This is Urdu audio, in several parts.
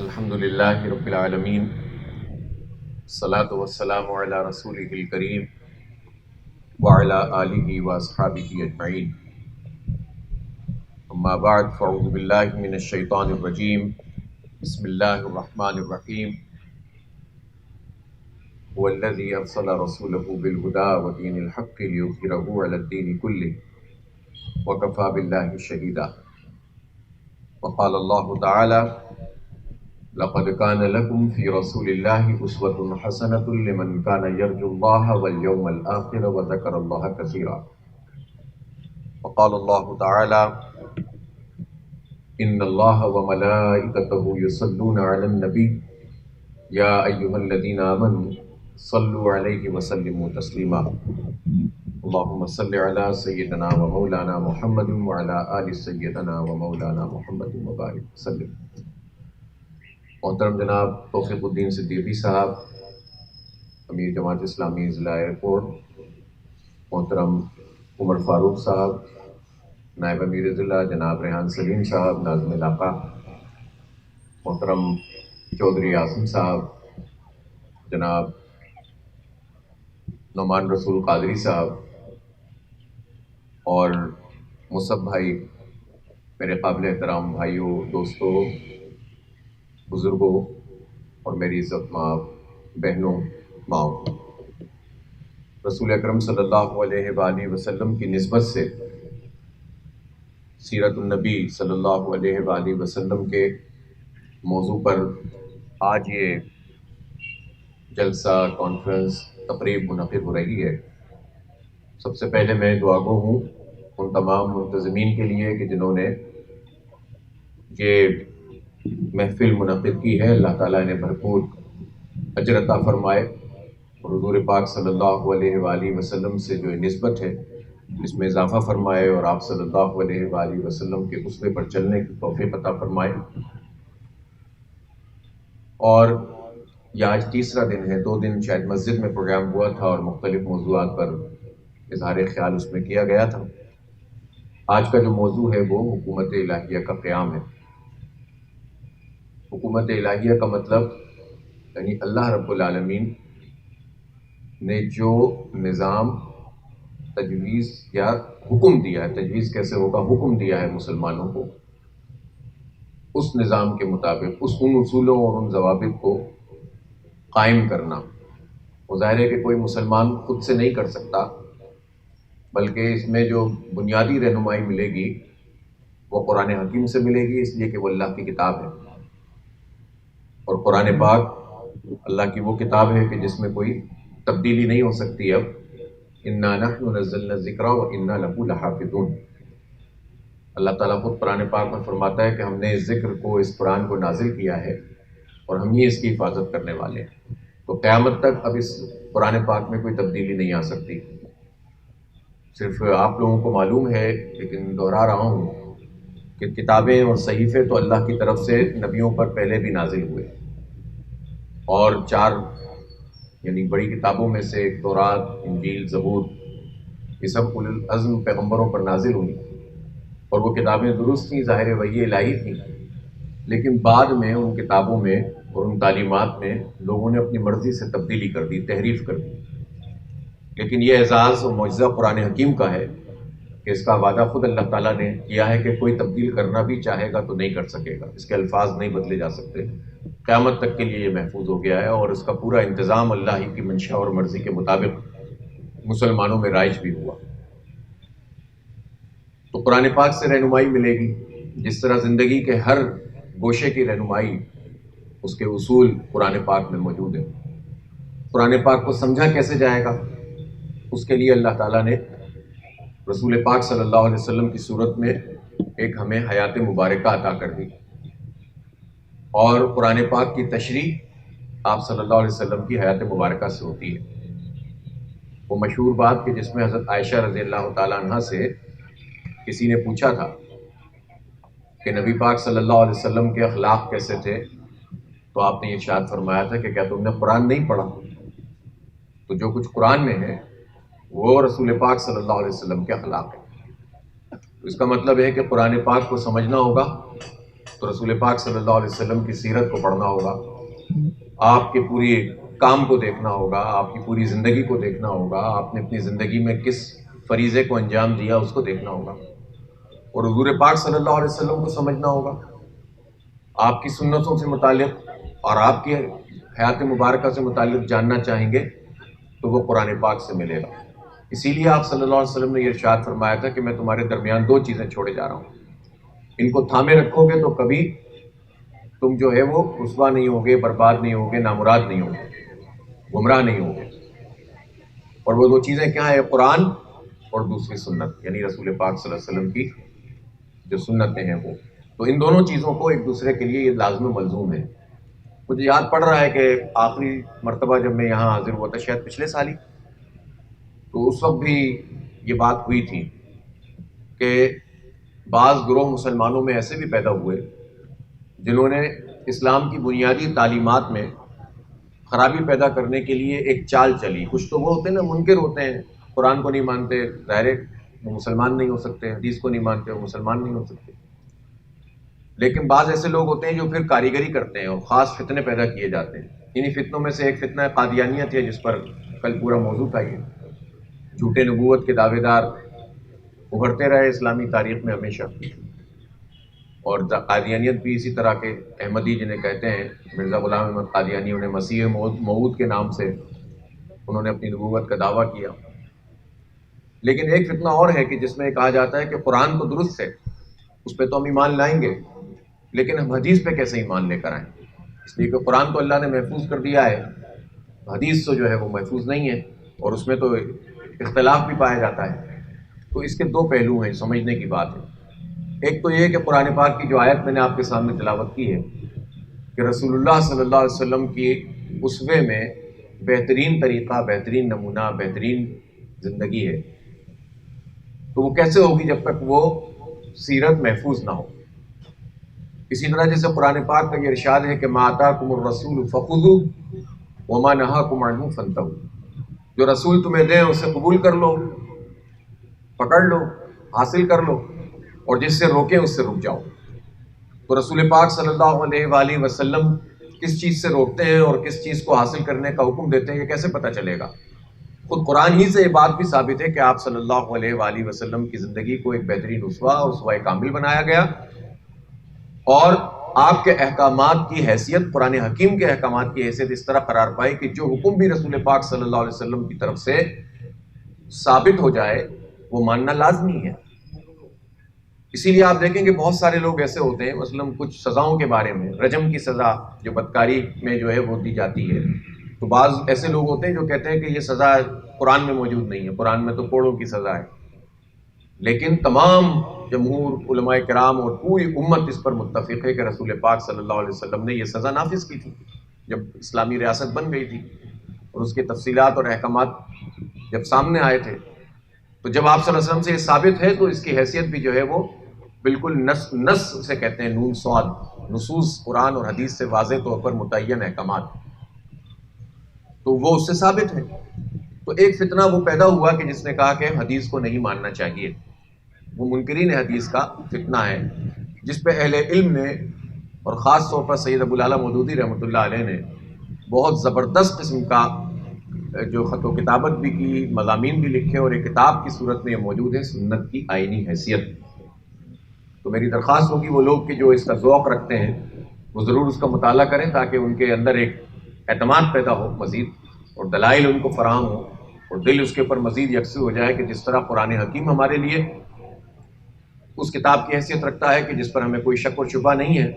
الحمد للہ رب العالمین، الصلاۃ والسلام علی رسولہ الکریم وعلی آلہ واصحابہ اجمعین، اما بعد فاعوذ باللہ من الشیطان الرجیم، بسم اللہ الرحمن الرحیم۔ هو الذی ارسل رسولہ بالہدی ودین الحق لیظہرہ علی الدین کلہ وکفی باللہ شہیدا۔ وقال اللہ تعالی لقد كان لكم في رسول الله أسوة حسنة لمن كان يرجو الله واليوم الآخر وذكر الله كثيرا۔ وقال الله تعالى إن الله وملائكته يصلون على النبي يا أيها الذين آمنوا صلوا عليه وسلموا تسليما۔ اللهم صل على سيدنا ومولانا محمد وعلى آل سيدنا ومولانا محمد وبارك وسلم۔ محترم جناب توفیق الدین صدیقی صاحب، امیر جماعت اسلامی ضلع ایئرپورٹ، محترم عمر فاروق صاحب، نائب امیر ضلع جناب ریحان سلیم صاحب ناظم علاقہ، محترم چودھری عاصم صاحب، جناب نعمان رسول قادری صاحب، اور مصعب بھائی، میرے قابل احترام بھائیوں، دوستوں، بزرگوں اور میری عزت ماں بہنوں، ماؤں، رسول اکرم صلی اللہ علیہ وآلہ وسلم کی نسبت سے سیرت النبی صلی اللہ علیہ وآلہ وسلم کے موضوع پر آج یہ جلسہ کانفرنس تقریب منعقد ہو رہی ہے۔ سب سے پہلے میں دعا گو ہوں ان تمام منتظمین کے لیے کہ جنہوں نے یہ محفل منعقد کی ہے، اللہ تعالیٰ نے بھرپور اجر عطا فرمائے، اور حضور پاک صلی اللہ علیہ وآلہ وسلم سے جو نسبت ہے اس میں اضافہ فرمائے، اور آپ صلی اللہ علیہ وآلہ وسلم کے اسوے پر چلنے کی توفیق عطا فرمائے۔ اور یہ آج تیسرا دن ہے، 2 دن شاید مسجد میں پروگرام ہوا تھا اور مختلف موضوعات پر اظہار خیال اس میں کیا گیا تھا۔ آج کا جو موضوع ہے وہ حکومت الہیہ کا قیام ہے۔ حکومت الہیہ کا مطلب یعنی اللہ رب العالمین نے جو نظام تجویز یا حکم دیا ہے، تجویز کیسے ہوگا، حکم دیا ہے مسلمانوں کو، اس نظام کے مطابق ان اصولوں اور ان ضوابط کو قائم کرنا۔ وہ ظاہر ہے کہ کوئی مسلمان خود سے نہیں کر سکتا، بلکہ اس میں جو بنیادی رہنمائی ملے گی وہ قرآن حکیم سے ملے گی، اس لیے کہ وہ اللہ کی کتاب ہے، اور قرآن پاک اللہ کی وہ کتاب ہے کہ جس میں کوئی تبدیلی نہیں ہو سکتی۔ اب انا نحن نزلنا الذکر وانا لہ لحافظون، اللہ تعالیٰ خود قرآن پاک میں فرماتا ہے کہ ہم نے اس ذکر کو، اس قرآن کو نازل کیا ہے اور ہم ہی اس کی حفاظت کرنے والے ہیں۔ تو قیامت تک اب اس قرآن پاک میں کوئی تبدیلی نہیں آ سکتی۔ صرف آپ لوگوں کو معلوم ہے، لیکن دہرا رہا ہوں کہ کتابیں اور صحیفے تو اللہ کی طرف سے نبیوں پر پہلے بھی نازل ہوئے، اور 4 یعنی بڑی کتابوں میں سے ایک تورات، انجیل، زبور، یہ سب اولو العزم پیغمبروں پر نازل ہوئی، اور وہ کتابیں درست تھیں، ظاہر وحی الہی تھیں، لیکن بعد میں ان کتابوں میں اور ان تعلیمات میں لوگوں نے اپنی مرضی سے تبدیلی کر دی، تحریف کر دی۔ لیکن یہ اعزاز اور معجزہ قرآن حکیم کا ہے کہ اس کا وعدہ خود اللہ تعالیٰ نے کیا ہے کہ کوئی تبدیل کرنا بھی چاہے گا تو نہیں کر سکے گا، اس کے الفاظ نہیں بدلے جا سکتے، قیامت تک کے لیے یہ محفوظ ہو گیا ہے، اور اس کا پورا انتظام اللہ ہی کی منشا اور مرضی کے مطابق مسلمانوں میں رائج بھی ہوا۔ تو قرآن پاک سے رہنمائی ملے گی، جس طرح زندگی کے ہر گوشے کی رہنمائی، اس کے اصول قرآن پاک میں موجود ہیں۔ قرآن پاک کو سمجھا کیسے جائے گا، اس کے لیے اللہ تعالیٰ نے رسول پاک صلی اللہ علیہ وسلم کی صورت میں ایک ہمیں حیات مبارکہ عطا کر دی، اور قرآن پاک کی تشریح آپ صلی اللہ علیہ وسلم کی حیات مبارکہ سے ہوتی ہے۔ وہ مشہور بات کہ جس میں حضرت عائشہ رضی اللہ تعالیٰ عنہ سے کسی نے پوچھا تھا کہ نبی پاک صلی اللہ علیہ وسلم کے اخلاق کیسے تھے، تو آپ نے ارشاد فرمایا تھا کہ کیا تم نے قرآن نہیں پڑھا؟ تو جو کچھ قرآن میں ہے وہ رسول پاک صلی اللہ علیہ وسلم کے اخلاق ہے۔ تو اس کا مطلب ہے کہ قرآن پاک کو سمجھنا ہوگا، تو رسول پاک صلی اللہ علیہ وسلم کی سیرت کو پڑھنا ہوگا، آپ کے پوری کام کو دیکھنا ہوگا، آپ کی پوری زندگی کو دیکھنا ہوگا، آپ نے اپنی زندگی میں کس فریضے کو انجام دیا اس کو دیکھنا ہوگا، اور حضور پاک صلی اللہ علیہ وسلم کو سمجھنا ہوگا۔ آپ کی سنتوں سے متعلق اور آپ کی حیات مبارکہ سے متعلق جاننا چاہیں گے تو وہ قرآن پاک سے ملے گا۔ اسی لیے آپ صلی اللہ علیہ وسلم نے یہ ارشاد فرمایا تھا کہ میں تمہارے درمیان دو چیزیں چھوڑے جا رہا ہوں، ان کو تھامے رکھو گے تو کبھی تم جو ہے وہ رسوا نہیں ہوگے، برباد نہیں ہوگے، نامراد نہیں ہوگے، گمراہ نہیں ہوگے۔ اور وہ دو چیزیں کیا ہیں؟ قرآن اور دوسری سنت، یعنی رسول پاک صلی اللہ علیہ وسلم کی جو سنتیں ہیں وہ۔ تو ان دونوں چیزوں کو ایک دوسرے کے لیے یہ لازم و ملزوم ہے۔ مجھے یاد پڑ رہا ہے کہ آخری مرتبہ جب میں یہاں حاضر ہوا تھا شاید پچھلے سال ہی، تو اس وقت بھی یہ بات ہوئی تھی کہ بعض گروہ مسلمانوں میں ایسے بھی پیدا ہوئے جنہوں نے اسلام کی بنیادی تعلیمات میں خرابی پیدا کرنے کے لیے ایک چال چلی۔ کچھ تو وہ ہوتے ہیں نا، منکر ہوتے ہیں، قرآن کو نہیں مانتے، ظاہر ہے وہ مسلمان نہیں ہو سکتے، حدیث کو نہیں مانتے، وہ مسلمان نہیں ہو سکتے۔ لیکن بعض ایسے لوگ ہوتے ہیں جو پھر کاریگری کرتے ہیں اور خاص فتنے پیدا کیے جاتے ہیں۔ انہی فتنوں میں سے ایک فتنہ قادیانیت ہے، جس پر کل پورا موضوع تھا۔ یہ جھوٹے نبوت کے دعوے دار ابھرتے رہے اسلامی تاریخ میں ہمیشہ، اور قادیانیت بھی اسی طرح کے احمدی جنہیں کہتے ہیں، مرزا غلام احمد قادیانی، انہیں مسیح موعود کے نام سے انہوں نے اپنی نبوت کا دعویٰ کیا۔ لیکن ایک فتنہ اور ہے کہ جس میں کہا جاتا ہے کہ قرآن تو درست ہے، اس پہ تو ہم ایمان لائیں گے، لیکن ہم حدیث پہ کیسے ایمان لے کر آئیں؟ اس لیے کہ قرآن تو اللہ نے محفوظ کر دیا ہے، حدیث تو جو ہے وہ محفوظ نہیں ہے، اور اس میں تو اختلاف بھی پایا جاتا ہے۔ تو اس کے دو پہلو ہیں، سمجھنے کی بات ہے۔ ایک تو یہ کہ قرآن پاک کی جو آیت میں نے آپ کے سامنے تلاوت کی ہے کہ رسول اللہ صلی اللہ علیہ وسلم کی اسوے میں بہترین طریقہ، بہترین نمونہ، بہترین زندگی ہے، تو وہ کیسے ہوگی جب تک وہ سیرت محفوظ نہ ہو۔ اسی طرح جیسے قرآن پاک کا یہ ارشاد ہے کہ ما آتاکم الرسول فخذوہ وما نہاکم عنہ فانتہوا، جو رسول تمہیں دیں اسے قبول کر لو، پکڑ لو، حاصل کر لو، اور جس سے روکیں اس سے رک جاؤ۔ تو رسول پاک صلی اللہ علیہ وآلہ وسلم کس چیز سے روکتے ہیں اور کس چیز کو حاصل کرنے کا حکم دیتے ہیں، یہ کیسے پتہ چلے گا؟ خود قرآن ہی سے یہ بات بھی ثابت ہے کہ آپ صلی اللہ علیہ وآلہ وسلم کی زندگی کو ایک بہترین اسوہ اور اسوہ کامل بنایا گیا، اور آپ کے احکامات کی حیثیت، قرآن حکیم کے احکامات کی حیثیت اس طرح قرار پائی کہ جو حکم بھی رسول پاک صلی اللہ علیہ وسلم کی طرف سے ثابت ہو جائے وہ ماننا لازمی ہے۔ اسی لیے آپ دیکھیں کہ بہت سارے لوگ ایسے ہوتے ہیں، مثلا کچھ سزاؤں کے بارے میں، رجم کی سزا جو بدکاری میں جو ہے وہ دی جاتی ہے، تو بعض ایسے لوگ ہوتے ہیں جو کہتے ہیں کہ یہ سزا قرآن میں موجود نہیں ہے، قرآن میں تو کوڑوں کی سزا ہے، لیکن تمام جمہور علماء کرام اور پوری امت اس پر متفق ہے کہ رسول پاک صلی اللہ علیہ وسلم نے یہ سزا نافذ کی تھی جب اسلامی ریاست بن گئی تھی، اور اس کی تفصیلات اور احکامات جب سامنے آئے تھے، تو جب آپ صلی اللہ علیہ وسلم سے یہ ثابت ہے تو اس کی حیثیت بھی جو ہے وہ بالکل نص سے کہتے ہیں، نون صاد، نصوص قرآن اور حدیث سے واضح طور پر متعین احکامات، تو وہ اس سے ثابت ہے۔ تو ایک فتنہ وہ پیدا ہوا کہ جس نے کہا کہ حدیث کو نہیں ماننا چاہیے، وہ منکرین حدیث کا فتنہ ہے، جس پہ اہل علم نے اور خاص طور پر سید ابو الاعلیٰ مودودی رحمۃ اللہ علیہ نے بہت زبردست قسم کا جو خط و کتابت بھی کی، مضامین بھی لکھے، اور ایک کتاب کی صورت میں یہ موجود ہے، سنت کی آئینی حیثیت۔ تو میری درخواست ہوگی وہ لوگ کہ جو اس کا ذوق رکھتے ہیں وہ ضرور اس کا مطالعہ کریں، تاکہ ان کے اندر ایک اعتماد پیدا ہو مزید، اور دلائل ان کو فراہم ہو، اور دل اس کے اوپر مزید یکسو ہو جائے کہ جس طرح قرآن حکیم ہمارے لیے اس کتاب کی حیثیت رکھتا ہے کہ جس پر ہمیں کوئی شک و شبہ نہیں ہے،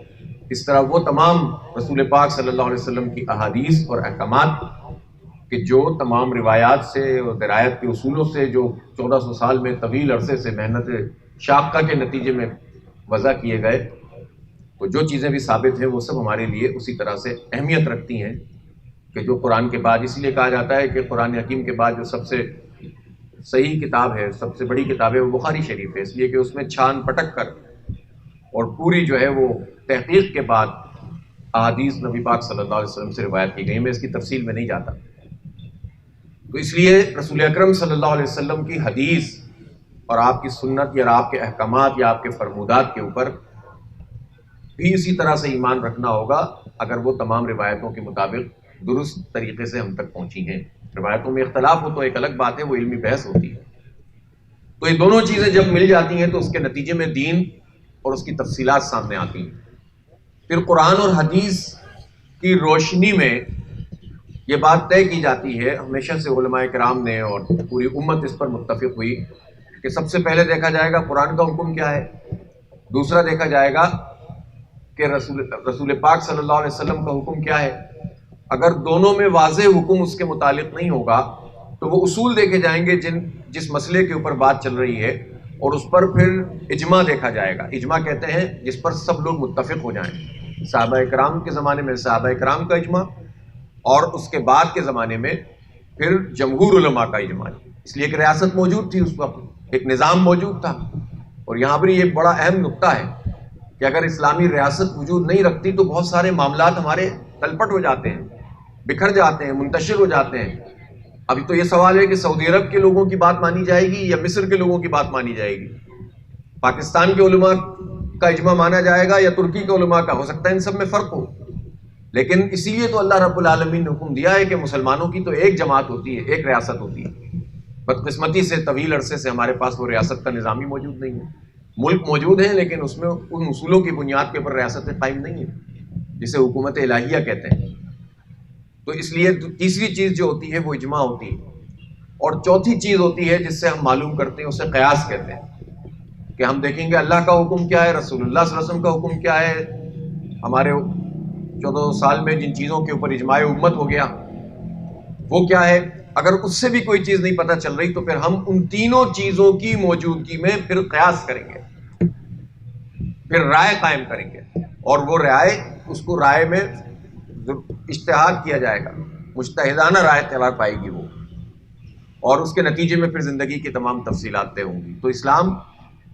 اس طرح وہ تمام رسول پاک صلی اللہ علیہ وسلم کی احادیث اور احکامات کہ جو تمام روایات سے اور درایت کے اصولوں سے جو 1400 سال میں طویل عرصے سے محنت شاقہ کے نتیجے میں وضع کیے گئے، تو جو چیزیں بھی ثابت ہیں وہ سب ہمارے لیے اسی طرح سے اہمیت رکھتی ہیں کہ جو قرآن کے بعد، اس لیے کہا جاتا ہے کہ قرآن حکیم کے بعد جو سب سے صحیح کتاب ہے، سب سے بڑی کتاب ہے، وہ بخاری شریف ہے، اس لیے کہ اس میں چھان پٹک کر اور پوری جو ہے وہ تحقیق کے بعد احادیث نبی پاک صلی اللہ علیہ وسلم سے روایت کی گئی۔ میں اس کی تفصیل میں نہیں جاتا، تو اس لیے رسول اکرم صلی اللہ علیہ وسلم کی حدیث اور آپ کی سنت یا آپ کے احکامات یا آپ کے فرمودات کے اوپر بھی اسی طرح سے ایمان رکھنا ہوگا اگر وہ تمام روایتوں کے مطابق درست طریقے سے ہم تک پہنچی ہیں۔ روایتوں میں اختلاف ہو تو ایک الگ بات ہے، وہ علمی بحث ہوتی ہے۔ تو یہ دونوں چیزیں جب مل جاتی ہیں تو اس کے نتیجے میں دین اور اس کی تفصیلات سامنے آتی ہیں۔ پھر قرآن اور حدیث کی روشنی میں یہ بات طے کی جاتی ہے، ہمیشہ سے علماء کرام نے اور پوری امت اس پر متفق ہوئی کہ سب سے پہلے دیکھا جائے گا قرآن کا حکم کیا ہے، دوسرا دیکھا جائے گا کہ رسول پاک صلی اللہ علیہ وسلم کا حکم کیا ہے۔ اگر دونوں میں واضح حکم اس کے متعلق نہیں ہوگا تو وہ اصول دیکھے جائیں گے جس مسئلے کے اوپر بات چل رہی ہے، اور اس پر پھر اجماع دیکھا جائے گا۔ اجماع کہتے ہیں جس پر سب لوگ متفق ہو جائیں۔ صحابہ کرام کے زمانے میں صحابہ کرام کا اجماع، اور اس کے بعد کے زمانے میں پھر جمہور علماء کا اجماع، اس لیے کہ ریاست موجود تھی اس وقت، ایک نظام موجود تھا۔ اور یہاں پر یہ بڑا اہم نقطہ ہے کہ اگر اسلامی ریاست وجود نہیں رکھتی تو بہت سارے معاملات ہمارے تلپٹ ہو جاتے ہیں، بکھر جاتے ہیں، منتشر ہو جاتے ہیں۔ ابھی تو یہ سوال ہے کہ سعودی عرب کے لوگوں کی بات مانی جائے گی یا مصر کے لوگوں کی بات مانی جائے گی، پاکستان کے علماء کا اجماع مانا جائے گا یا ترکی کے علماء کا، ہو سکتا ہے ان سب میں فرق ہو، لیکن اسی لیے تو اللہ رب العالمین نے حکم دیا ہے کہ مسلمانوں کی تو ایک جماعت ہوتی ہے، ایک ریاست ہوتی ہے۔ بدقسمتی سے طویل عرصے سے ہمارے پاس وہ ریاست کا نظام ہی موجود نہیں ہے۔ ملک موجود ہیں لیکن اس میں ان اصولوں کی بنیاد کے اوپر ریاستیں قائم نہیں ہیں جسے حکومت الہیہ کہتے ہیں۔ تو اس لیے تیسری چیز جو ہوتی ہے وہ اجماع ہوتی ہے، اور چوتھی چیز ہوتی ہے جس سے ہم معلوم کرتے ہیں، اسے قیاس کہتے ہیں، کہ ہم دیکھیں گے اللہ کا حکم کیا ہے، رسول اللہ صلی اللہ علیہ وسلم کا حکم کیا ہے، ہمارے 14 سال میں جن چیزوں کے اوپر اجماع امت ہو گیا وہ کیا ہے۔ اگر اس سے بھی کوئی چیز نہیں پتہ چل رہی تو پھر ہم ان تینوں چیزوں کی موجودگی میں پھر قیاس کریں گے، پھر رائے قائم کریں گے، اور وہ رائے، اس کو رائے میں اجتہاد کیا جائے گا، مجتہدانہ رائے قرار پائے گی وہ، اور اس کے نتیجے میں پھر زندگی کی تمام تفصیلات طے ہوں گی۔ تو اسلام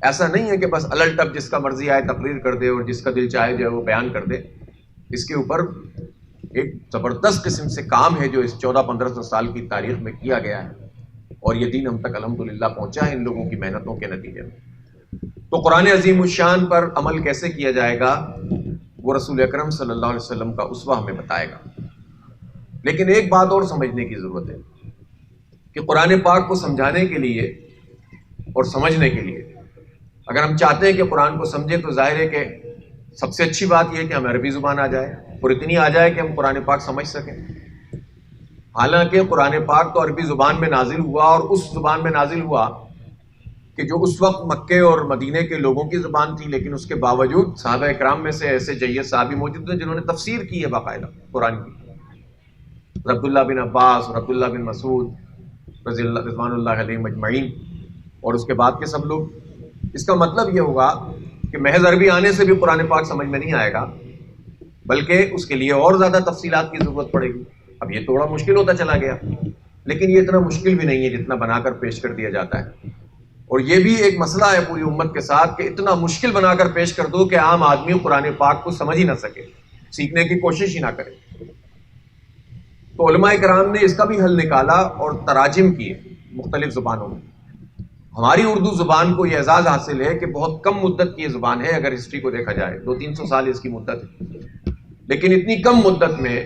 ایسا نہیں ہے کہ بس الٹ ٹپ جس کا مرضی آئے تقریر کر دے اور جس کا دل چاہے جو ہے وہ بیان کر دے۔ اس کے اوپر ایک زبردست قسم سے کام ہے جو اس 1400-1500 سال کی تاریخ میں کیا گیا ہے، اور یہ دین ہم تک الحمدللہ پہنچا ہے ان لوگوں کی محنتوں کے نتیجے میں۔ تو قرآن عظیم الشان پر عمل کیسے کیا جائے گا وہ رسول اکرم صلی اللہ علیہ وسلم کا اسوہ ہمیں بتائے گا۔ لیکن ایک بات اور سمجھنے کی ضرورت ہے کہ قرآن پاک کو سمجھانے کے لیے اور سمجھنے کے لیے اگر ہم چاہتے ہیں کہ قرآن کو سمجھیں تو ظاہر ہے کہ سب سے اچھی بات یہ ہے کہ ہمیں عربی زبان آ جائے، اور اتنی آ جائے کہ ہم قرآن پاک سمجھ سکیں۔ حالانکہ قرآن پاک تو عربی زبان میں نازل ہوا، اور اس زبان میں نازل ہوا کہ جو اس وقت مکے اور مدینے کے لوگوں کی زبان تھی، لیکن اس کے باوجود صحابہ اکرام میں سے ایسے جید صحابی موجود ہیں جنہوں نے تفسیر کی ہے باقاعدہ قرآن کی، عبداللہ بن عباس اور عبداللہ بن مسعود رضوان اللہ علیہم اجمعین، اور اس کے بعد کے سب لوگ۔ اس کا مطلب یہ ہوگا کہ محض عربی آنے سے بھی قرآن پاک سمجھ میں نہیں آئے گا، بلکہ اس کے لیے اور زیادہ تفصیلات کی ضرورت پڑے گی۔ اب یہ تھوڑا مشکل ہوتا چلا گیا، لیکن یہ اتنا مشکل بھی نہیں ہے جتنا بنا کر پیش کر دیا جاتا ہے۔ اور یہ بھی ایک مسئلہ ہے پوری امت کے ساتھ کہ اتنا مشکل بنا کر پیش کر دو کہ عام آدمی قرآن پاک کو سمجھ ہی نہ سکے، سیکھنے کی کوشش ہی نہ کرے۔ تو علماء کرام نے اس کا بھی حل نکالا اور تراجم کیے مختلف زبانوں میں۔ ہماری اردو زبان کو یہ اعزاز حاصل ہے کہ بہت کم مدت کی یہ زبان ہے، اگر ہسٹری کو دیکھا جائے 200-300 سال اس کی مدت ہے، لیکن اتنی کم مدت میں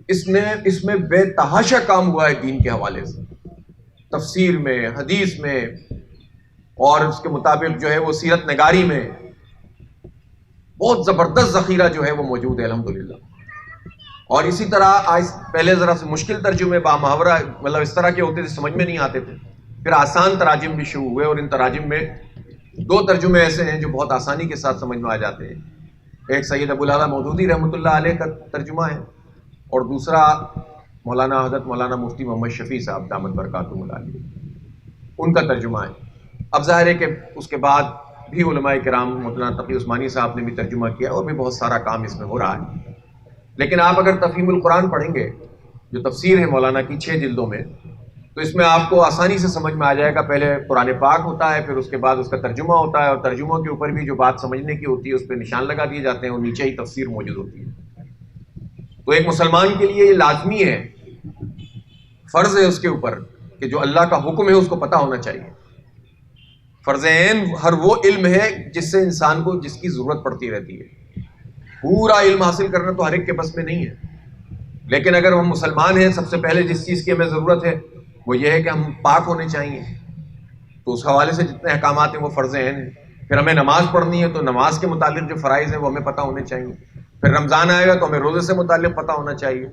اس میں بے تحاشا کام ہوا ہے دین کے حوالے سے، تفسیر میں، حدیث میں، اور اس کے مطابق جو ہے وہ سیرت نگاری میں بہت زبردست ذخیرہ جو ہے وہ موجود ہے الحمدللہ۔ اور اسی طرح پہلے ذرا سے مشکل ترجمے با محاورہ مطلب اس طرح کے ہوتے تھے، سمجھ میں نہیں آتے تھے، پھر آسان تراجم بھی شروع ہوئے، اور ان تراجم میں 2 ترجمے ایسے ہیں جو بہت آسانی کے ساتھ سمجھ میں آ جاتے ہیں۔ ایک سید ابوالعلا مودودی رحمۃ اللہ علیہ کا ترجمہ ہے، اور دوسرا حضرت مولانا مفتی محمد شفیع صاحب دامت برکاتہم العالیہ، ان کا ترجمہ ہے۔ اب ظاہر ہے کہ اس کے بعد بھی علماء کرام، مولانا تقی عثمانی صاحب نے بھی ترجمہ کیا، اور بھی بہت سارا کام اس میں ہو رہا ہے۔ لیکن آپ اگر تفہیم القرآن پڑھیں گے جو تفسیر ہے مولانا کی 6 جلدوں میں، تو اس میں آپ کو آسانی سے سمجھ میں آ جائے گا۔ پہلے قرآن پاک ہوتا ہے، پھر اس کے بعد اس کا ترجمہ ہوتا ہے، اور ترجموں کے اوپر بھی جو بات سمجھنے کی ہوتی ہے اس پہ نشان لگا دیے جاتے ہیں، اور نیچے ہی تفسیر موجود ہوتی ہے۔ تو ایک مسلمان کے لیے یہ لازمی ہے، فرض ہے اس کے اوپر کہ جو اللہ کا حکم ہے اس کو پتہ ہونا چاہیے۔ فرض عین ہر وہ علم ہے جس سے انسان کو جس کی ضرورت پڑتی رہتی ہے۔ پورا علم حاصل کرنا تو ہر ایک کے بس میں نہیں ہے، لیکن اگر ہم مسلمان ہیں سب سے پہلے جس چیز کی ہمیں ضرورت ہے وہ یہ ہے کہ ہم پاک ہونے چاہیے. تو اس حوالے سے جتنے احکامات ہیں وہ فرض عین ہیں. پھر ہمیں نماز پڑھنی ہے تو نماز کے متعلق جو فرائض ہیں وہ ہمیں پتہ ہونے چاہیے. پھر رمضان آئے گا تو ہمیں روزے سے متعلق پتہ ہونا چاہیے.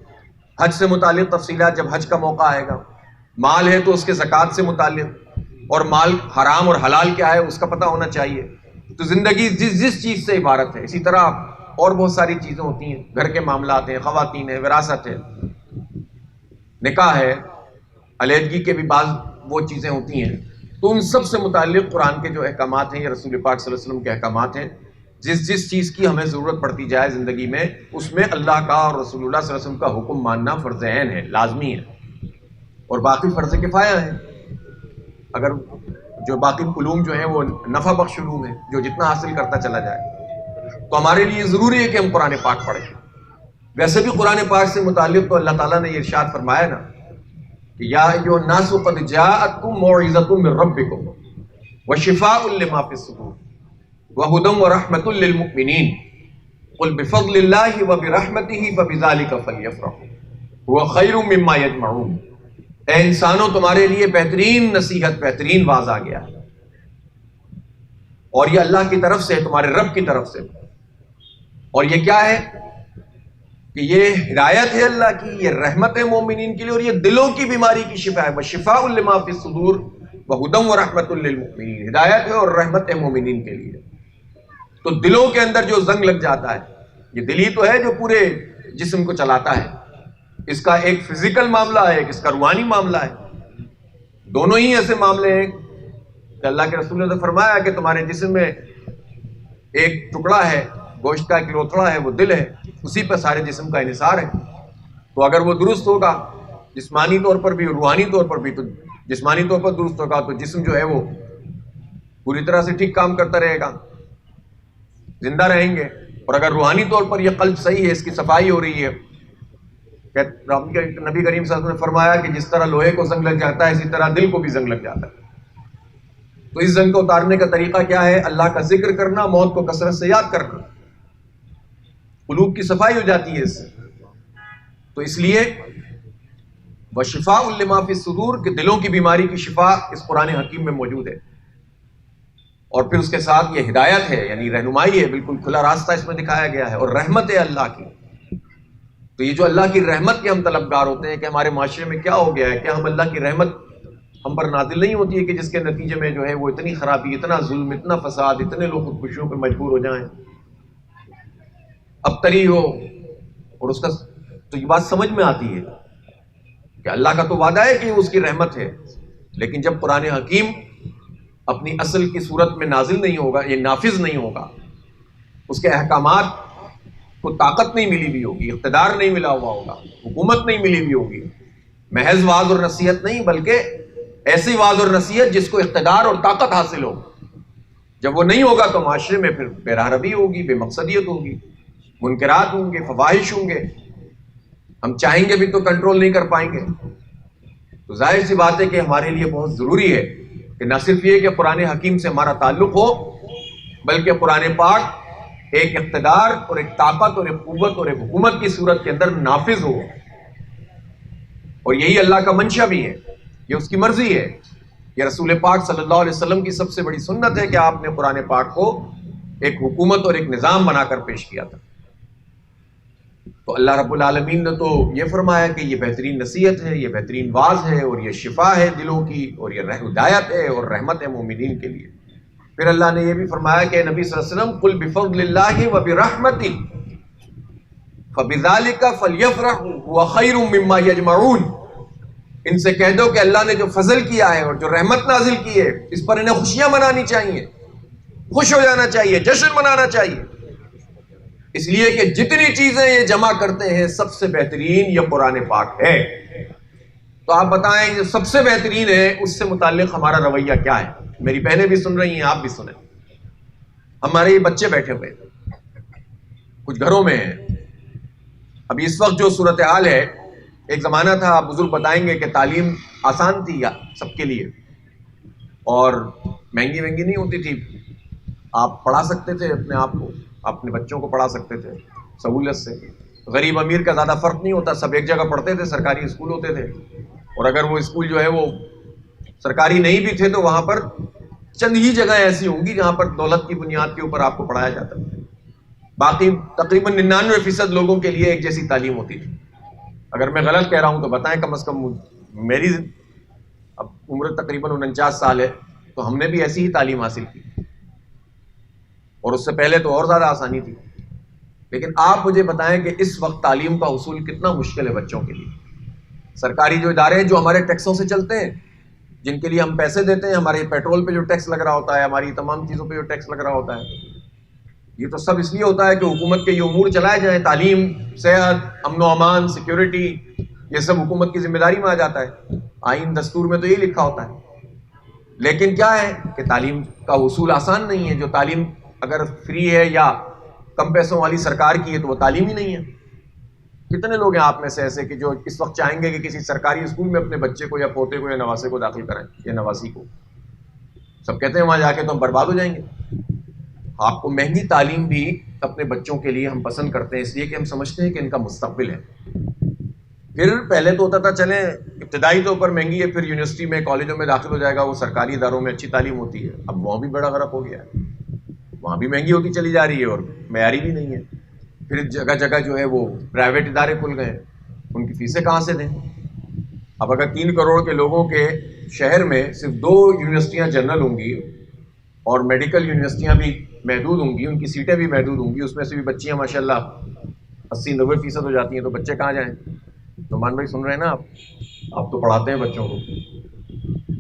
حج سے متعلق تفصیلات جب حج کا موقع آئے گا. مال ہے تو اس کے زکوٰۃ سے متعلق، اور مال حرام اور حلال کیا ہے اس کا پتہ ہونا چاہیے. تو زندگی جس چیز سے عبارت ہے. اسی طرح اور بہت ساری چیزیں ہوتی ہیں، گھر کے معاملات ہیں، خواتین ہیں، وراثت ہے، نکاح ہے، علیحدگی کے بھی بعض وہ چیزیں ہوتی ہیں. تو ان سب سے متعلق قرآن کے جو احکامات ہیں یا رسول پاک صلی اللہ علیہ وسلم کے احکامات ہیں، جس چیز کی ہمیں ضرورت پڑتی جائے زندگی میں، اس میں اللہ کا اور رسول اللہ صلی اللہ علیہ وسلم کا حکم ماننا فرض عین ہے، لازمی ہے. اور باقی فرض کفایہ ہیں. اگر جو باقی علوم جو ہیں وہ نفع بخش علوم ہیں، جو جتنا حاصل کرتا چلا جائے، تو ہمارے لیے ضروری ہے کہ ہم قرآن پاک پڑھیں. ویسے بھی قرآن پاک سے متعلق تو اللہ تعالیٰ نے یہ ارشاد فرمایا نا کہ یا ایھا الناس قد جاءتکم موعظۃ من ربکم وشفاء لما فی الصدور وہدی ورحمۃ للمؤمنین قل بفضل اللہ وبرحمتہ فبذلک فلیفرحوا ھو خیر مما یجمعون. اے انسانوں، تمہارے لیے بہترین نصیحت، بہترین واعظ آ گیا ہے، اور یہ اللہ کی طرف سے، تمہارے رب کی طرف سے. اور یہ کیا ہے کہ یہ ہدایت ہے اللہ کی، یہ رحمت ہے مومنین کے لیے، اور یہ دلوں کی بیماری کی شفا ہے. وشفاء لما فی الصدور وہدی ورحمۃ للمؤمنین. ہدایت ہے اور رحمت ہے مومنین کے لیے. تو دلوں کے اندر جو زنگ لگ جاتا ہے، یہ دل ہی تو ہے جو پورے جسم کو چلاتا ہے. اس کا ایک فزیکل معاملہ ہے، ایک اس کا روحانی معاملہ ہے. دونوں ہی ایسے معاملے ہیں کہ اللہ کے رسول نے فرمایا کہ تمہارے جسم میں ایک ٹکڑا ہے، گوشت کا ایک لوتھڑا ہے، وہ دل ہے، اسی پر سارے جسم کا انحصار ہے. تو اگر وہ درست ہوگا جسمانی طور پر بھی، روحانی طور پر بھی، تو جسمانی طور پر درست ہوگا تو جسم جو ہے وہ پوری طرح سے ٹھیک کام کرتا رہے گا، زندہ رہیں گے. اور اگر روحانی طور پر یہ قلب صحیح ہے، اس کی صفائی ہو رہی ہے، نبی کریم صلی اللہ علیہ وسلم نے فرمایا کہ جس طرح لوہے کو زنگ لگ جاتا ہے اسی طرح دل کو بھی زنگ لگ جاتا ہے. تو اس زنگ کو اتارنے کا طریقہ کیا ہے؟ اللہ کا ذکر کرنا، موت کو کثرت سے یاد کرنا. قلوب کی صفائی ہو جاتی ہے اس سے. تو اس لیے وشفاء لما فی الصدور، کہ دلوں کی بیماری کی شفا اس قرآن حکیم میں موجود ہے. اور پھر اس کے ساتھ یہ ہدایت ہے، یعنی رہنمائی ہے، بالکل کھلا راستہ اس میں دکھایا گیا ہے. اور رحمت ہے اللہ کی. تو یہ جو اللہ کی رحمت کے ہم طلبگار ہوتے ہیں کہ ہمارے معاشرے میں کیا ہو گیا ہے، کیا ہم اللہ کی رحمت ہم پر نازل نہیں ہوتی ہے کہ جس کے نتیجے میں جو ہے وہ اتنی خرابی، اتنا ظلم، اتنا فساد، اتنے لوگ خودکشیوں پہ مجبور ہو جائیں، ابتری ہو. اور اس کا تو یہ بات سمجھ میں آتی ہے کہ اللہ کا تو وعدہ ہے کہ اس کی رحمت ہے، لیکن جب قرآن حکیم اپنی اصل کی صورت میں نازل نہیں ہوگا، یہ نافذ نہیں ہوگا، اس کے احکامات کو طاقت نہیں ملی ہوئی ہوگی، اقتدار نہیں ملا ہوا ہوگا، حکومت نہیں ملی ہوئی ہوگی، محض واعظ اور نصیحت نہیں بلکہ ایسی واعظ اور نصیحت جس کو اقتدار اور طاقت حاصل ہو. جب وہ نہیں ہوگا تو معاشرے میں پھر بے راہروی ہوگی، بے مقصدیت ہوگی، منکرات ہوں گے، فواحش ہوں گے. ہم چاہیں گے بھی تو کنٹرول نہیں کر پائیں گے. تو ظاہر سی بات ہے کہ ہمارے لیے بہت ضروری ہے کہ نہ صرف یہ کہ قرآن حکیم سے ہمارا تعلق ہو، بلکہ قرآن پاک ایک اقتدار اور ایک طاقت اور ایک قوت اور ایک حکومت کی صورت کے اندر نافذ ہو. اور یہی اللہ کا منشا بھی ہے، یہ اس کی مرضی ہے. یہ رسول پاک صلی اللہ علیہ وسلم کی سب سے بڑی سنت ہے کہ آپ نے قرآن پاک کو ایک حکومت اور ایک نظام بنا کر پیش کیا تھا. تو اللہ رب العالمین نے تو یہ فرمایا کہ یہ بہترین نصیحت ہے، یہ بہترین واعظ ہے، اور یہ شفا ہے دلوں کی، اور یہ ہدایت ہے اور رحمت ہے مومنین کے لیے. پھر اللہ نے یہ بھی فرمایا کہ نبی صلی اللہ علیہ وسلم قل بفضل اللہ وبرحمتہ فبذلک فلیفرحوا ھو خیر مما یجمعون. ان سے کہہ دو کہ اللہ نے جو فضل کیا ہے اور جو رحمت نازل کی ہے، اس پر انہیں خوشیاں منانی چاہیے، خوش ہو جانا چاہیے، جشن منانا چاہیے. اس لیے کہ جتنی چیزیں یہ جمع کرتے ہیں سب سے بہترین یہ قرآن پاک ہے. تو آپ بتائیں جو سب سے بہترین ہے اس سے متعلق ہمارا رویہ کیا ہے؟ میری بہنیں بھی سن رہی ہیں، آپ بھی سنیں. ہمارے یہ بچے بیٹھے ہوئے کچھ گھروں میں ہیں. ابھی اس وقت جو صورتحال ہے، ایک زمانہ تھا، بزرگ بتائیں گے کہ تعلیم آسان تھی سب کے لیے اور مہنگی نہیں ہوتی تھی. آپ پڑھا سکتے تھے اپنے آپ کو، اپنے بچوں کو پڑھا سکتے تھے. سہولت سے. غریب امیر کا زیادہ فرق نہیں ہوتا, سب ایک جگہ پڑھتے تھے, سرکاری اسکول ہوتے تھے, اور اگر وہ اسکول جو ہے وہ سرکاری نہیں بھی تھے تو وہاں پر چند ہی جگہیں ایسی ہوں گی جہاں پر دولت کی بنیاد کے اوپر آپ کو پڑھایا جاتا ہے. باقی تقریباً 99% لوگوں کے لیے ایک جیسی تعلیم ہوتی تھی. اگر میں غلط کہہ رہا ہوں تو بتائیں, کم از کم میری اب عمر تقریباً 49 سال ہے, تو ہم نے بھی ایسی ہی تعلیم حاصل کی, اور اس سے پہلے تو اور زیادہ آسانی تھی. لیکن آپ مجھے بتائیں کہ اس وقت تعلیم کا حصول کتنا مشکل ہے بچوں کے لیے. سرکاری جو ادارے ہیں جو ہمارے ٹیکسوں سے چلتے ہیں, جن کے لیے ہم پیسے دیتے ہیں, ہمارے پیٹرول پہ جو ٹیکس لگ رہا ہوتا ہے, ہماری تمام چیزوں پہ جو ٹیکس لگ رہا ہوتا ہے, یہ تو سب اس لیے ہوتا ہے کہ حکومت کے یہ امور چلائے جائیں. تعلیم, صحت, امن و امان, سیکیورٹی, یہ سب حکومت کی ذمہ داری میں آ جاتا ہے. آئین دستور میں تو یہ لکھا ہوتا ہے. لیکن کیا ہے کہ تعلیم کا حصول آسان نہیں ہے. جو تعلیم اگر فری ہے یا کم پیسوں والی سرکار کی ہے تو وہ تعلیم ہی نہیں ہے. کتنے لوگ ہیں آپ میں سے ایسے کہ جو اس وقت چاہیں گے کہ کسی سرکاری اسکول میں اپنے بچے کو یا پوتے کو یا نواسے کو داخل کرائیں یا نواسی کو؟ سب کہتے ہیں وہاں جا کے تو ہم برباد ہو جائیں گے. آپ کو مہنگی تعلیم بھی اپنے بچوں کے لیے ہم پسند کرتے ہیں اس لیے کہ ہم سمجھتے ہیں کہ ان کا مستقبل ہے. پھر پہلے تو ہوتا تھا چلیں ابتدائی طور پر مہنگی ہے, پھر یونیورسٹی میں کالجوں میں داخل ہو جائے گا, وہ سرکاری اداروں میں اچھی تعلیم ہوتی ہے. اب وہاں بھی بڑا غرق ہو گیا ہے, وہاں بھی مہنگی ہوتی چلی جا رہی ہے اور معیاری بھی نہیں ہے. پھر جگہ جگہ جو ہے وہ پرائیویٹ ادارے کھل گئے, ان کی فیسیں کہاں سے دیں؟ اب اگر 3 کروڑ کے لوگوں کے شہر میں صرف 2 یونیورسٹیاں جنرل ہوں گی اور میڈیکل یونیورسٹیاں بھی محدود ہوں گی, ان کی سیٹیں بھی محدود ہوں گی, اس میں سے بھی بچیاں ماشاءاللہ 80-90% ہو جاتی ہیں, تو بچے کہاں جائیں؟ نعمان بھائی سن رہے ہیں نا آپ تو پڑھاتے ہیں بچوں کو,